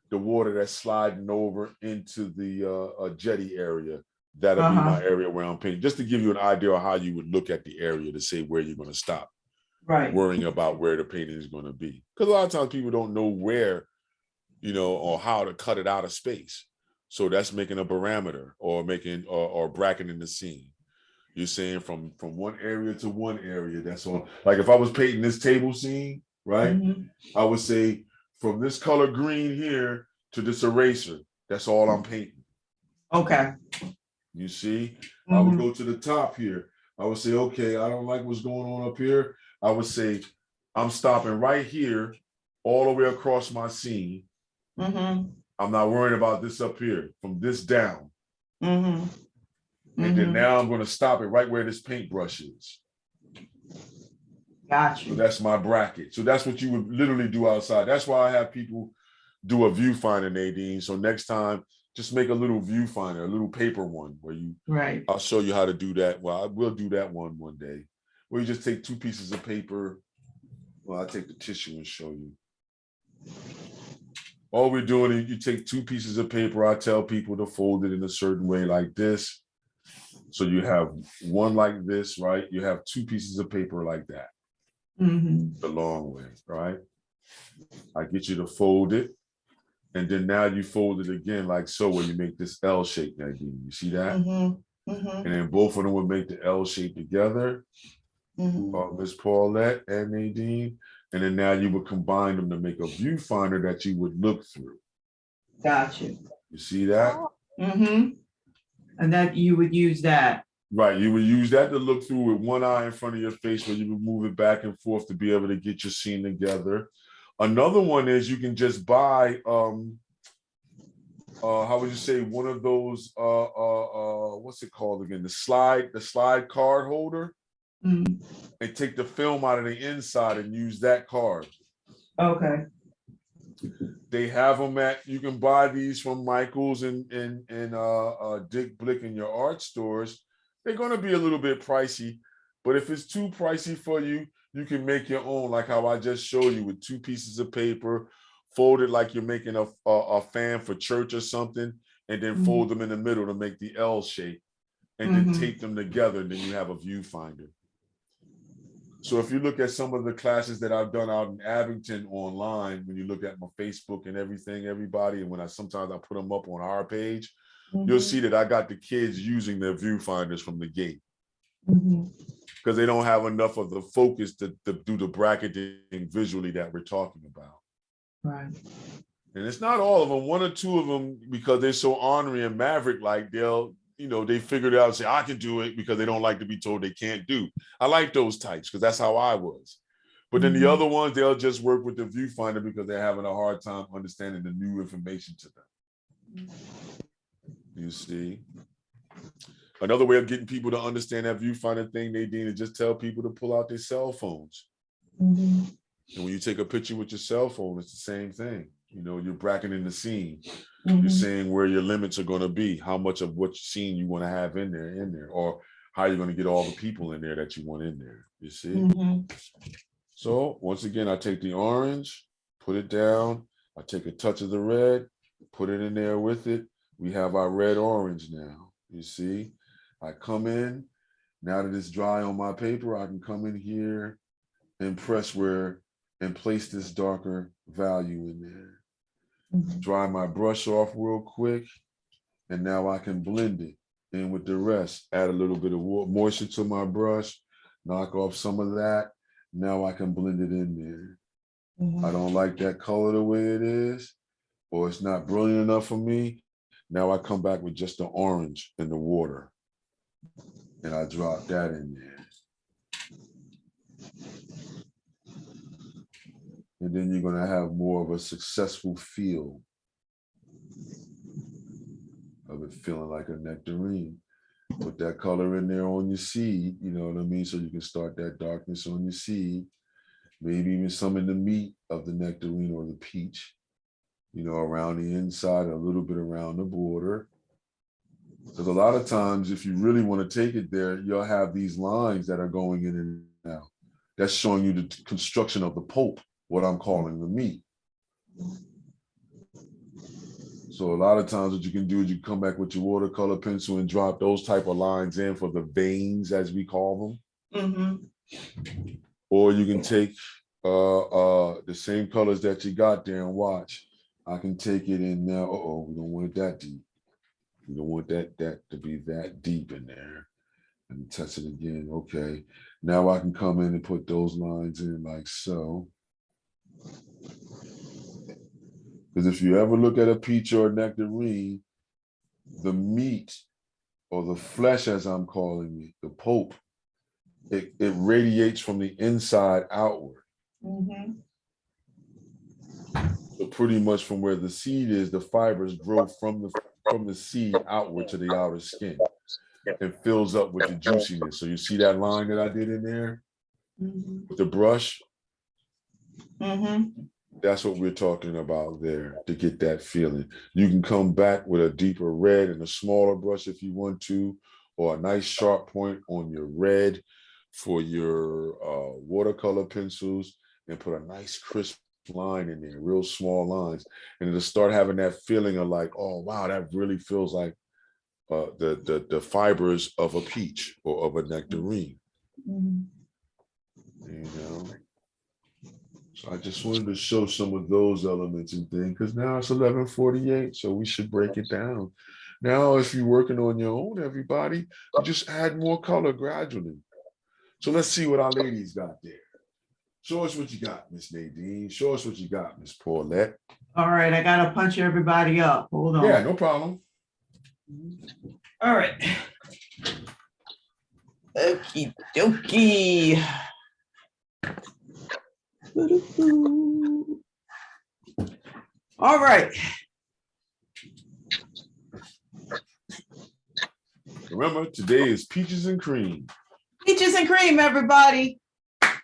the water that's sliding over into the jetty area. That'll be my area where I'm painting, just to give you an idea of how you would look at the area to say where you're going to stop. Right. Worrying about where the painting is going to be. Because a lot of times people don't know where, or how to cut it out of space. So that's making a parameter or making or bracketing the scene. You're saying from one area to one area. That's all. Like if I was painting this table scene, right? I would say from this color green here to this eraser. That's all I'm painting. Okay. You see? I would go to the top here. I would say, okay, I don't like what's going on up here. I would say, I'm stopping right here all the way across my scene. I'm not worrying about this up here, from this down. And then now I'm going to stop it right where this paintbrush is. Gotcha. So that's my bracket. So that's what you would literally do outside. That's why I have people do a viewfinder, Nadine. So next time, just make a little viewfinder, a little paper one where you, right. I'll show you how to do that. Well, I will do that one day, where you just take two pieces of paper. Well, I'll take the tissue and show you. All we're doing is you take two pieces of paper. I tell people to fold it in a certain way like this. So you have one like this, right? You have two pieces of paper like that. The long way, right? I get you to fold it. And then now you fold it again like so, where you make this L shape, Nadine. You see that? And then both of them would make the L shape together. Miss Paulette and Nadine. And then now you would combine them to make a viewfinder that you would look through. Gotcha. You see that? And that you would use that. Right. You would use that to look through with one eye in front of your face, where you would move it back and forth to be able to get your scene together. Another one is you can just buy how would you say, one of those what's it called again? The slide card holder, and take the film out of the inside and use that card. Okay. They have them you can buy these from Michael's and Dick Blick in your art stores. They're gonna be a little bit pricey, but if it's too pricey for you, you can make your own, like how I just showed you, with 2 pieces of paper, fold it like you're making a fan for church or something, and then fold them in the middle to make the L shape, and then tape them together, and then you have a viewfinder. So if you look at some of the classes that I've done out in Abington online, when you look at my Facebook and everything, everybody, and when sometimes I put them up on our page, you'll see that I got the kids using their viewfinders from the gate. Because they don't have enough of the focus to do the bracketing visually that we're talking about. Right. And it's not all of them. 1 or 2 of them, because they're so ornery and maverick-like, they figured it out and say, I can do it, because they don't like to be told they can't do. I like those types, because that's how I was. But then the other ones, they'll just work with the viewfinder because they're having a hard time understanding the new information to them. You see? Another way of getting people to understand that viewfinder thing, Nadine, is just tell people to pull out their cell phones. And when you take a picture with your cell phone, it's the same thing. You're bracketing the scene. You're saying where your limits are going to be, how much of what scene you want to have in there, or how you're going to get all the people in there that you want in there. You see? So once again, I take the orange, put it down. I take a touch of the red, put it in there with it. We have our red orange now. You see? I come in, now that it's dry on my paper, I can come in here and press and place this darker value in there. Dry my brush off real quick, and now I can blend it in with the rest. Add a little bit of moisture to my brush, knock off some of that. Now I can blend it in there. I don't like that color the way it is, or it's not brilliant enough for me. Now I come back with just the orange and the water, and I drop that in there. And then you're going to have more of a successful feel of it, feeling like a nectarine. Put that color in there on your seed, you know what I mean? So you can start that darkness on your seed, maybe even some in the meat of the nectarine or the peach, around the inside, a little bit around the border. Because a lot of times, if you really want to take it there, you'll have these lines that are going in and out. That's showing you the construction of the pulp, what I'm calling the meat. So a lot of times what you can do is you come back with your watercolor pencil and drop those type of lines in for the veins, as we call them. Or you can take the same colors that you got there and watch. I can take it in now. We don't want it that deep. We don't want that to be that deep in there. Let me test it again. Okay. Now I can come in and put those lines in like so. Because if you ever look at a peach or a nectarine, the meat or the flesh, as I'm calling it, the pulp, it radiates from the inside outward. So pretty much from where the seed is, the fibers grow from the seed outward to the outer skin and fills up with the juiciness. So you see that line that I did in there with the brush? That's what we're talking about there, to get that feeling. You can come back with a deeper red and a smaller brush if you want to, or a nice sharp point on your red for your watercolor pencils, and put a nice crisp line in there, real small lines. And it'll start having that feeling of like, oh, wow, that really feels like the fibers of a peach or of a nectarine. You know? So I just wanted to show some of those elements and things because now it's 11:48, so we should break it down. Now, if you're working on your own, everybody, you just add more color gradually. So let's see what our ladies got there. Show us what you got, Miss Nadine. Show us what you got, Miss Paulette. All right, I gotta punch everybody up. Hold on. Yeah, no problem. All right. Okie dokie. All right. Remember, today is peaches and cream. Peaches and cream, everybody.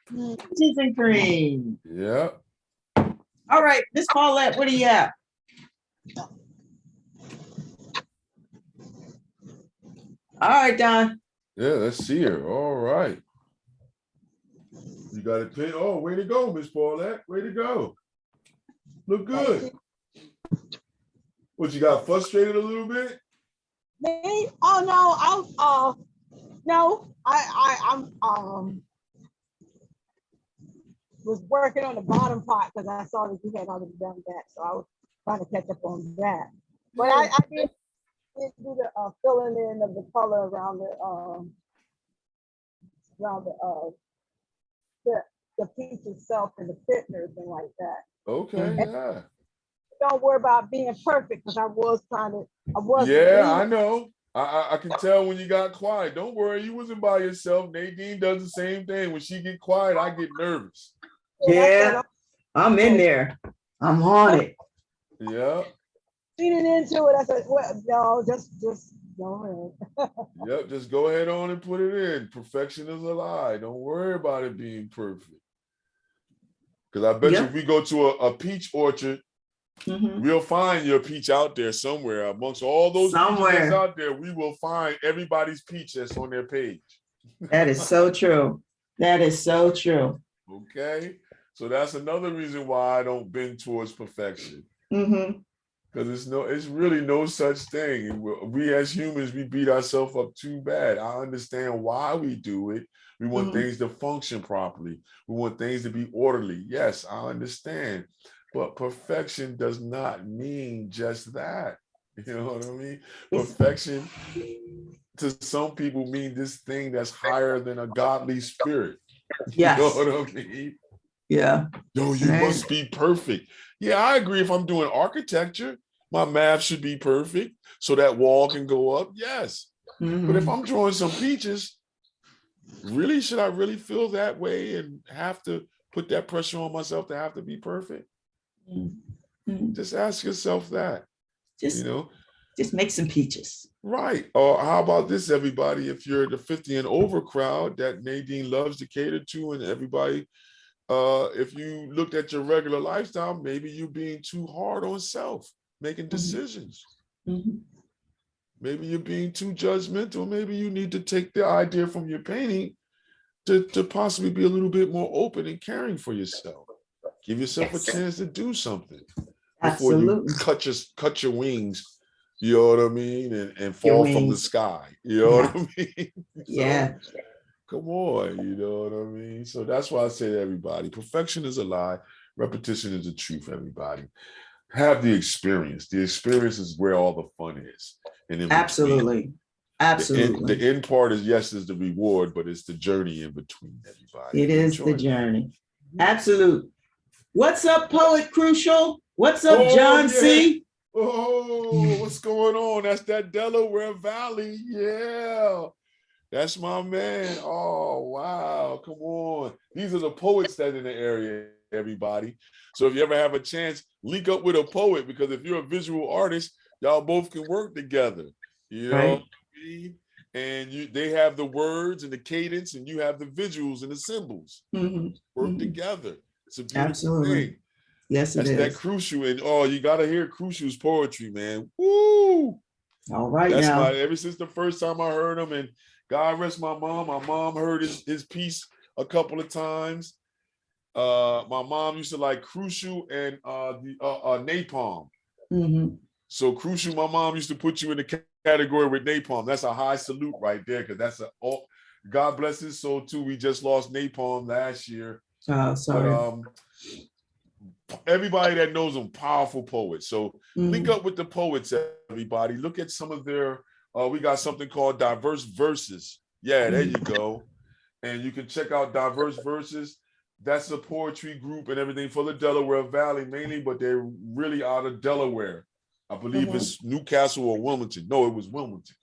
Peaches and cream. Yeah. All right, Miss Paulette, what do you have? All right, Don. Yeah, let's see her. All right. You got it pinned. Oh, way to go, Miss Paulette. Way to go. Look good. What, you got frustrated a little bit? Me? Oh no, no, I'm was working on the bottom part because I saw that you had already done that, so I was trying to catch up on that. But I did do the filling in of the color around the piece itself and the fit and everything like that. Okay, yeah. Don't worry about being perfect because I was. Yeah, I know. I can tell when you got quiet. Don't worry, you wasn't by yourself. Nadine does the same thing. When she get quiet, I get nervous. Yeah, I'm in there. I'm on it. Yeah. Leaning into it. I said, well, no, just go ahead. Yep, just go ahead on and put it in. Perfection is a lie. Don't worry about it being perfect. Because I bet you if we go to a peach orchard, we'll find your peach out there somewhere. Amongst all those peaches that's out there, we will find everybody's peach that's on their page. That is so true. That is so true. Okay. So that's another reason why I don't bend towards perfection. Because it's really no such thing. We as humans, we beat ourselves up too bad. I understand why we do it. We want things to function properly. We want things to be orderly. Yes, I understand. But perfection does not mean just that. You know what I mean? Perfection to some people mean this thing that's higher than a godly spirit. Yes. You know what I mean? Yeah. No, you must be perfect. Yeah, I agree. If I'm doing architecture, my math should be perfect so that wall can go up. Yes. But if I'm drawing some peaches, really, should I really feel that way and have to put that pressure on myself to have to be perfect? Just ask yourself that. Just make some peaches. Right. Or how about this, everybody? If you're the 50 and over crowd that Nadine loves to cater to, and everybody, if you looked at your regular lifestyle, maybe you're being too hard on self, making decisions. Maybe you're being too judgmental. Maybe you need to take the idea from your painting to possibly be a little bit more open and caring for yourself. Give yourself a chance to do something before you cut your wings, you know what I mean, and fall from the sky. You know what I mean? Yeah. Come on, you know what I mean? So that's why I say to everybody, perfection is a lie, repetition is the truth, everybody. Have the experience. The experience is where all the fun is. And absolutely. Absolutely. The end part is, yes, is the reward, but it's the journey in between, everybody. It is the journey. Absolute. What's up, Poet Crucial? What's up, John C? Oh, what's going on? That's that Delaware Valley. Yeah. That's my man. Oh, wow. Come on. These are the poets that are in the area, everybody. So if you ever have a chance, link up with a poet, because if you're a visual artist, y'all both can work together. You know what I mean? And they have the words and the cadence, and you have the visuals and the symbols. Work together. It's a beautiful thing. Yes, it is. That's that Crucial. And you got to hear Crucial's poetry, man. Woo! All right. That's now. ever since the first time I heard him, and God rest my mom heard his piece a couple of times. My mom used to like Crucial and Napalm. So Crucial, my mom used to put you in the category with Napalm. That's a high salute right there, because that's God bless his soul too. We just lost Napalm last year. But Sorry. everybody that knows them, powerful poets. So link Mhm. up with the poets, everybody. Look at some of their, we got something called Diverse Verses. Yeah, there you go. And you can check out Diverse Verses. That's a poetry group and everything for the Delaware Valley mainly, but they're really out of Delaware. I believe it's Newcastle or Wilmington. No, it was Wilmington.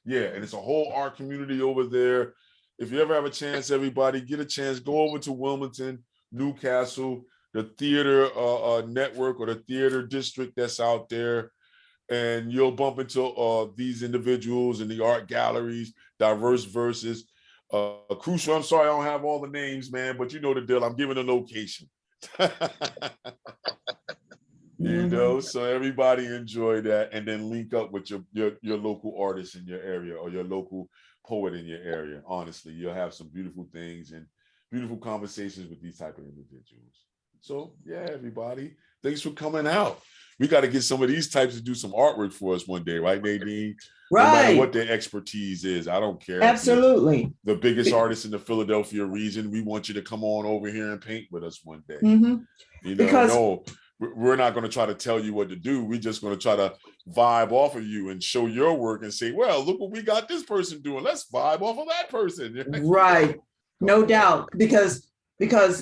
Yeah, and it's a whole art community over there. If you ever have a chance, everybody, get a chance, go over to Wilmington, Newcastle, the theater network or the theater district that's out there, and you'll bump into these individuals in the art galleries, Diverse Verses. Crucial, I'm sorry I don't have all the names, man, but you know the deal. I'm giving a location. You know, so everybody enjoy that, and then link up with your local artist in your area or your local poet in your area. Honestly, you'll have some beautiful things and beautiful conversations with these type of individuals. So yeah, everybody, thanks for coming out. We got to get some of these types to do some artwork for us one day, right, Nadine? Right. No matter what their expertise is, I don't care. Absolutely. The biggest artist in the Philadelphia region, we want you to come on over here and paint with us one day. You know, Because no, we're not going to try to tell you what to do. We're just going to try to vibe off of you and show your work and say, well, look what we got this person doing. Let's vibe off of that person. right. No doubt. Because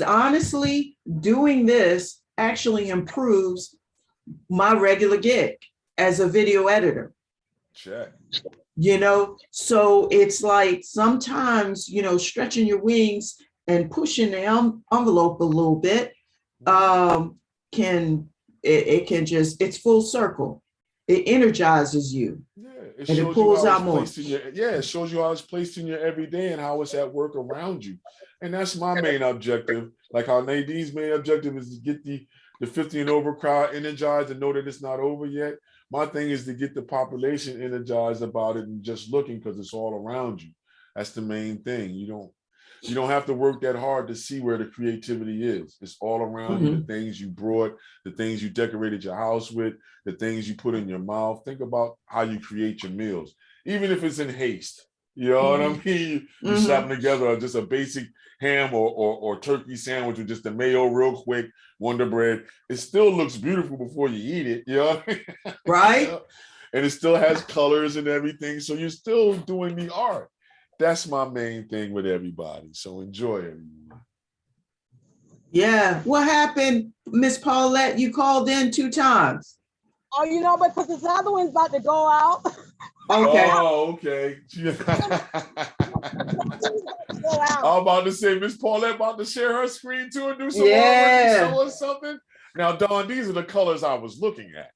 honestly, doing this actually improves my regular gig as a video editor. Check. You know, so it's like sometimes, you know, stretching your wings and pushing the envelope a little bit can just, it's full circle. It energizes you. Yeah, and it pulls out more. It shows you how it's placed in your everyday and how it's at work around you. And that's my main objective. Like how Nadine's main objective is to get the 50 and over crowd energized and know that it's not over yet. My thing is to get the population energized about it and just looking because it's all around you. That's the main thing. You don't have to work that hard to see where the creativity is. It's all around you, the things you brought, the things you decorated your house with, the things you put in your mouth. Think about how you create your meals, even if it's in haste. You know what I mean? You slap them together just a basic ham or turkey sandwich with just the mayo real quick, Wonder Bread. It still looks beautiful before you eat it, you know what I mean? Right. And it still has colors and everything. So you're still doing the art. That's my main thing with everybody. So enjoy it. Yeah. What happened, Miss Paulette? You called in 2 times. Oh, you know, because this other one's about to go out. Okay. Oh, okay. I'm about to say Miss Paulette about to share her screen too and do some artwork and show us something. Now, Don, these are the colors I was looking at.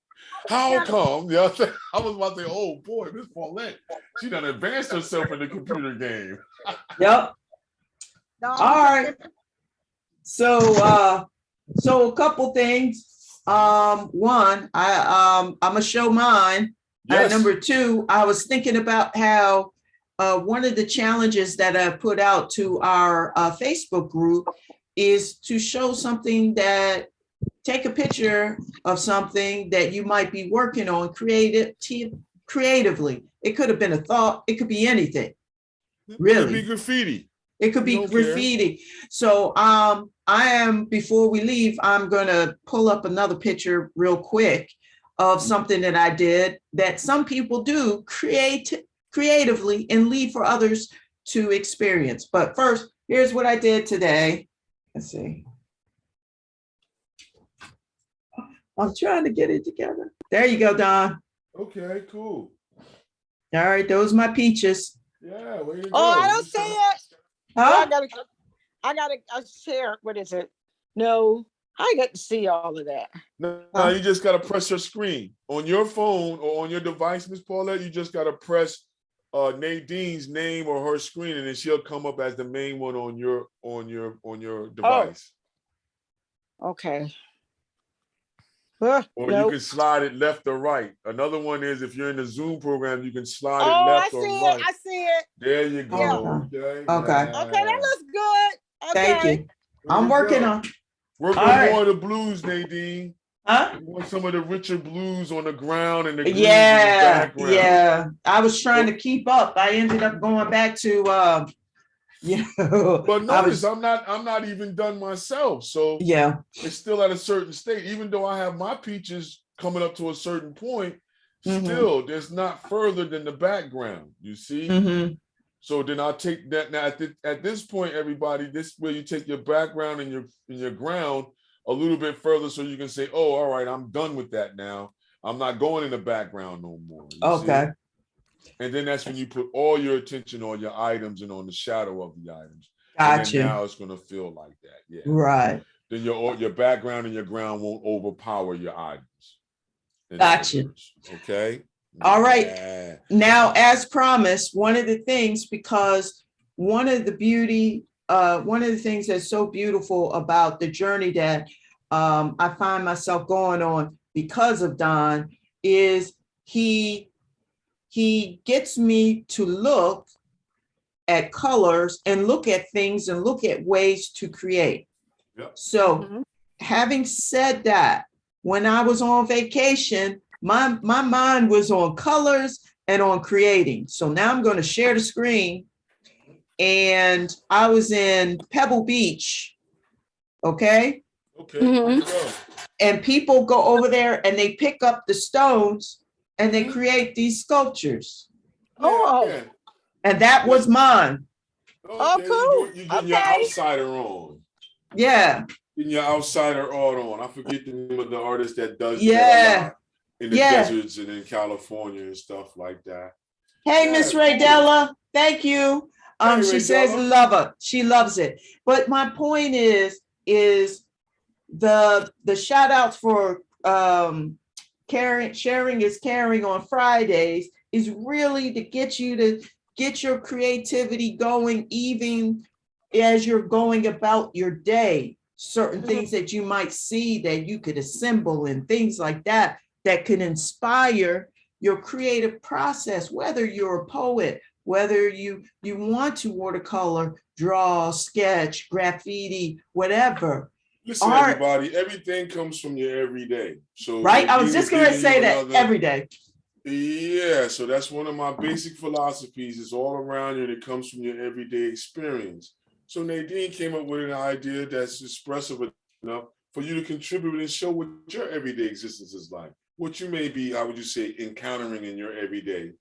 How come? Yeah, I was about to say, oh boy, Miss Paulette, she done advanced herself in the computer game. Yep. No, All right. So a couple things. One, I'm gonna show mine. Yes. And number 2, I was thinking about how one of the challenges that I put out to our Facebook group is to show something that, take a picture of something that you might be working on creatively. It could have been a thought. It could be anything. Really. It could be graffiti. It could be graffiti. Care. So before we leave, I'm gonna pull up another picture real quick of something that I did that some people do creatively and leave for others to experience. But first, here's what I did today. Let's see. I'm trying to get it together. There you go, Don. Okay, cool. All right, those are my peaches. Yeah, where you go? Oh, I don't say it. Huh? I gotta share. What is it? No, I got to see all of that. No, you just gotta press your screen on your phone or on your device, Miss Paulette. You just gotta press Nadine's name or her screen, and then she'll come up as the main one on your device. Oh. Okay. Or you can slide it left or right. Another one is if you're in the Zoom program, you can slide it left or right. I see it. There you go. Yeah. Okay. Okay. Yeah. Okay, that looks good. Okay. Thank you. I'm working on. Work on more of the blues, Nadine. Huh? You want some of the richer blues on the ground and the greens in the background. Yeah. I was trying to keep up. I ended up going back to You know, But notice I'm not even done myself. So yeah. it's still at a certain state, even though I have my peaches coming up to a certain point, still there's not further than the background, you see? So then I'll take that. Now at this point, everybody, this where you take your background and your ground a little bit further so you can say, oh, all right, I'm done with that now. I'm not going in the background no more. Okay. See? And then that's when you put all your attention on your items and on the shadow of the items. Gotcha. And then now it's going to feel like that. Yeah. Right. Then your background and your ground won't overpower your items. Gotcha. Okay. All right. Yeah. Now, as promised, one of the things, because one of the things that's so beautiful about the journey that I find myself going on because of Don is he gets me to look at colors and look at things and look at ways to create. Yep. So having said that, when I was on vacation, my mind was on colors and on creating. So now I'm going to share the screen. And I was in Pebble Beach. Okay. Okay. And people go over there and they pick up the stones and they create these sculptures. Yeah. And that was mine. Okay. Cool. You're getting your outsider on. Yeah. Getting your outsider art on. I forget the name of the artist that does Yeah. that a lot in the deserts and in California and stuff like that. Hey, Miss Raydella, thank you. She says love it. She loves it. But my point is the shout outs for sharing is caring on Fridays is really to get you to get your creativity going, even as you're going about your day. Certain things that you might see that you could assemble and things like that can inspire your creative process, whether you're a poet, whether you want to watercolor, draw, sketch, graffiti, whatever. Listen, art, everybody, everything comes from your everyday. So right, I was just going to say that every day. Yeah, so that's one of my basic philosophies. It's all around you and it comes from your everyday experience. So Nadine came up with an idea that's expressive enough for you to contribute and show what your everyday existence is like. What you may be, how would you say, encountering in your everyday,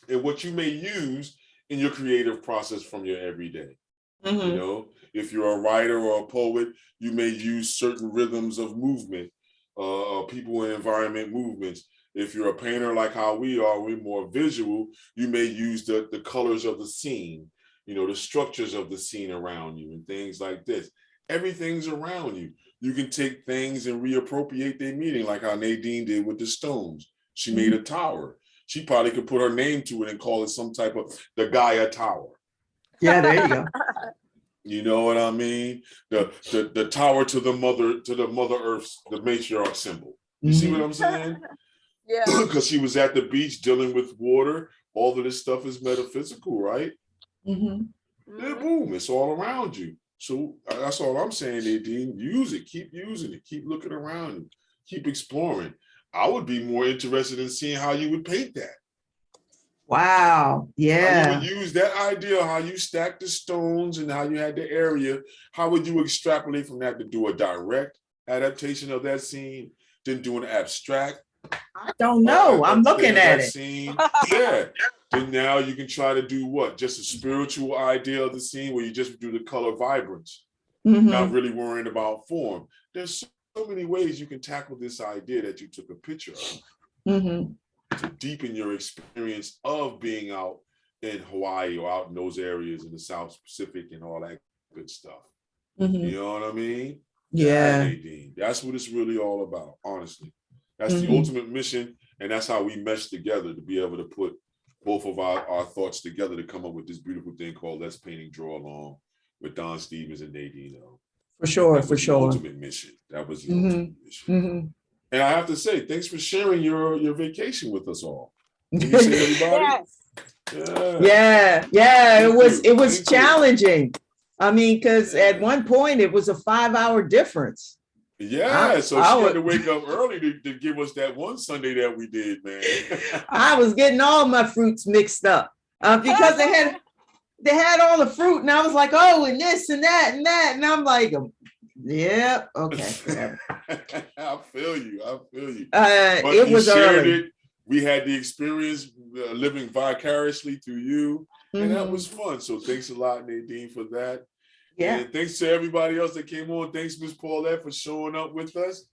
and what you may use in your creative process from your everyday. You know, if you're a writer or a poet, you may use certain rhythms of movement, people and environment movements. If you're a painter like how we are, we're more visual, you may use the colors of the scene, you know, the structures of the scene around you and things like this. Everything's around you. You can take things and reappropriate their meaning, like how Nadine did with the stones. She made a tower. She probably could put her name to it and call it some type of the Gaia Tower. Yeah, there you go. You know what I mean? The tower to the mother Earth's, the matriarch symbol. You see what I'm saying? Yeah. Because she was at the beach dealing with water. All of this stuff is metaphysical, right? Yeah, boom, it's all around you. So that's all I'm saying, Nadine. Use it, keep using it, keep looking around you, keep exploring. I would be more interested in seeing how you would paint that. Wow. Yeah. How you would use that idea, how you stack the stones and how you had the area. How would you extrapolate from that to do a direct adaptation of that scene, then do an abstract? I don't know. I'm looking at it. Scene. Yeah. Then now you can try to do what? Just a spiritual idea of the scene where you just do the color vibrance, not really worrying about form. There's so many ways you can tackle this idea that you took a picture of to deepen your experience of being out in Hawaii or out in those areas in the South Pacific and all that good stuff. You know what I mean? Yeah. Nadine. That's what it's really all about, honestly. That's the ultimate mission, and that's how we mesh together to be able to put both of our thoughts together to come up with this beautiful thing called Let's Painting Draw Along with Donstephens and Nadine. For sure, for sure. Ultimate mission. That was the ultimate mission. And I have to say, thanks for sharing your vacation with us all. Can you say everybody? Yes. Yeah. It was challenging. I mean, because at one point it was a 5-hour difference. Yeah, so she had to wake up early to give us that one Sunday that we did, man. I was getting all my fruits mixed up because they had all the fruit, and I was like, oh, and this and that and that, and I'm like, yeah, okay, whatever. I feel you. I feel you. But It you was shared early. it. We had the experience living vicariously through you, and that was fun. So thanks a lot, Nadine, for that. Yeah. And thanks to everybody else that came on. Thanks, Miss Paulette, for showing up with us,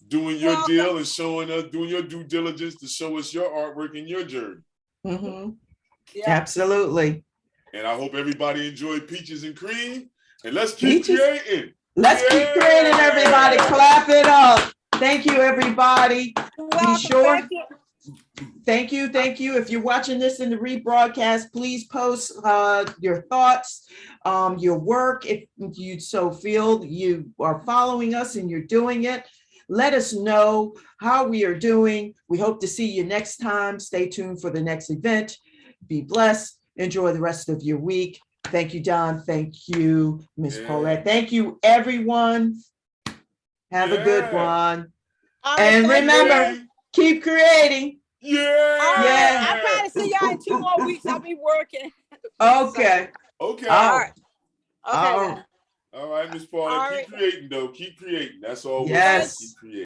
doing your deal and showing us, doing your due diligence to show us your artwork and your journey. Yeah. Absolutely. And I hope everybody enjoyed Peaches and Cream. And let's keep Peaches? creating. Let's keep creating, everybody. Clap it up. Thank you, everybody. Be sure. Thank you. Thank you. If you're watching this in the rebroadcast, please post your thoughts, your work. If you so feel you are following us and you're doing it, let us know how we are doing. We hope to see you next time. Stay tuned for the next event. Be blessed. Enjoy the rest of your week. Thank you, Don. Thank you, Miss Paulette. Thank you, everyone. Have a good one. And remember, keep creating. Yeah. I'll try to see y'all in 2 more weeks. I'll be working. Okay. Okay. All right. Okay. All right, Miss Paulette. Keep creating, though. Keep creating. That's all. Yes. Keep creating.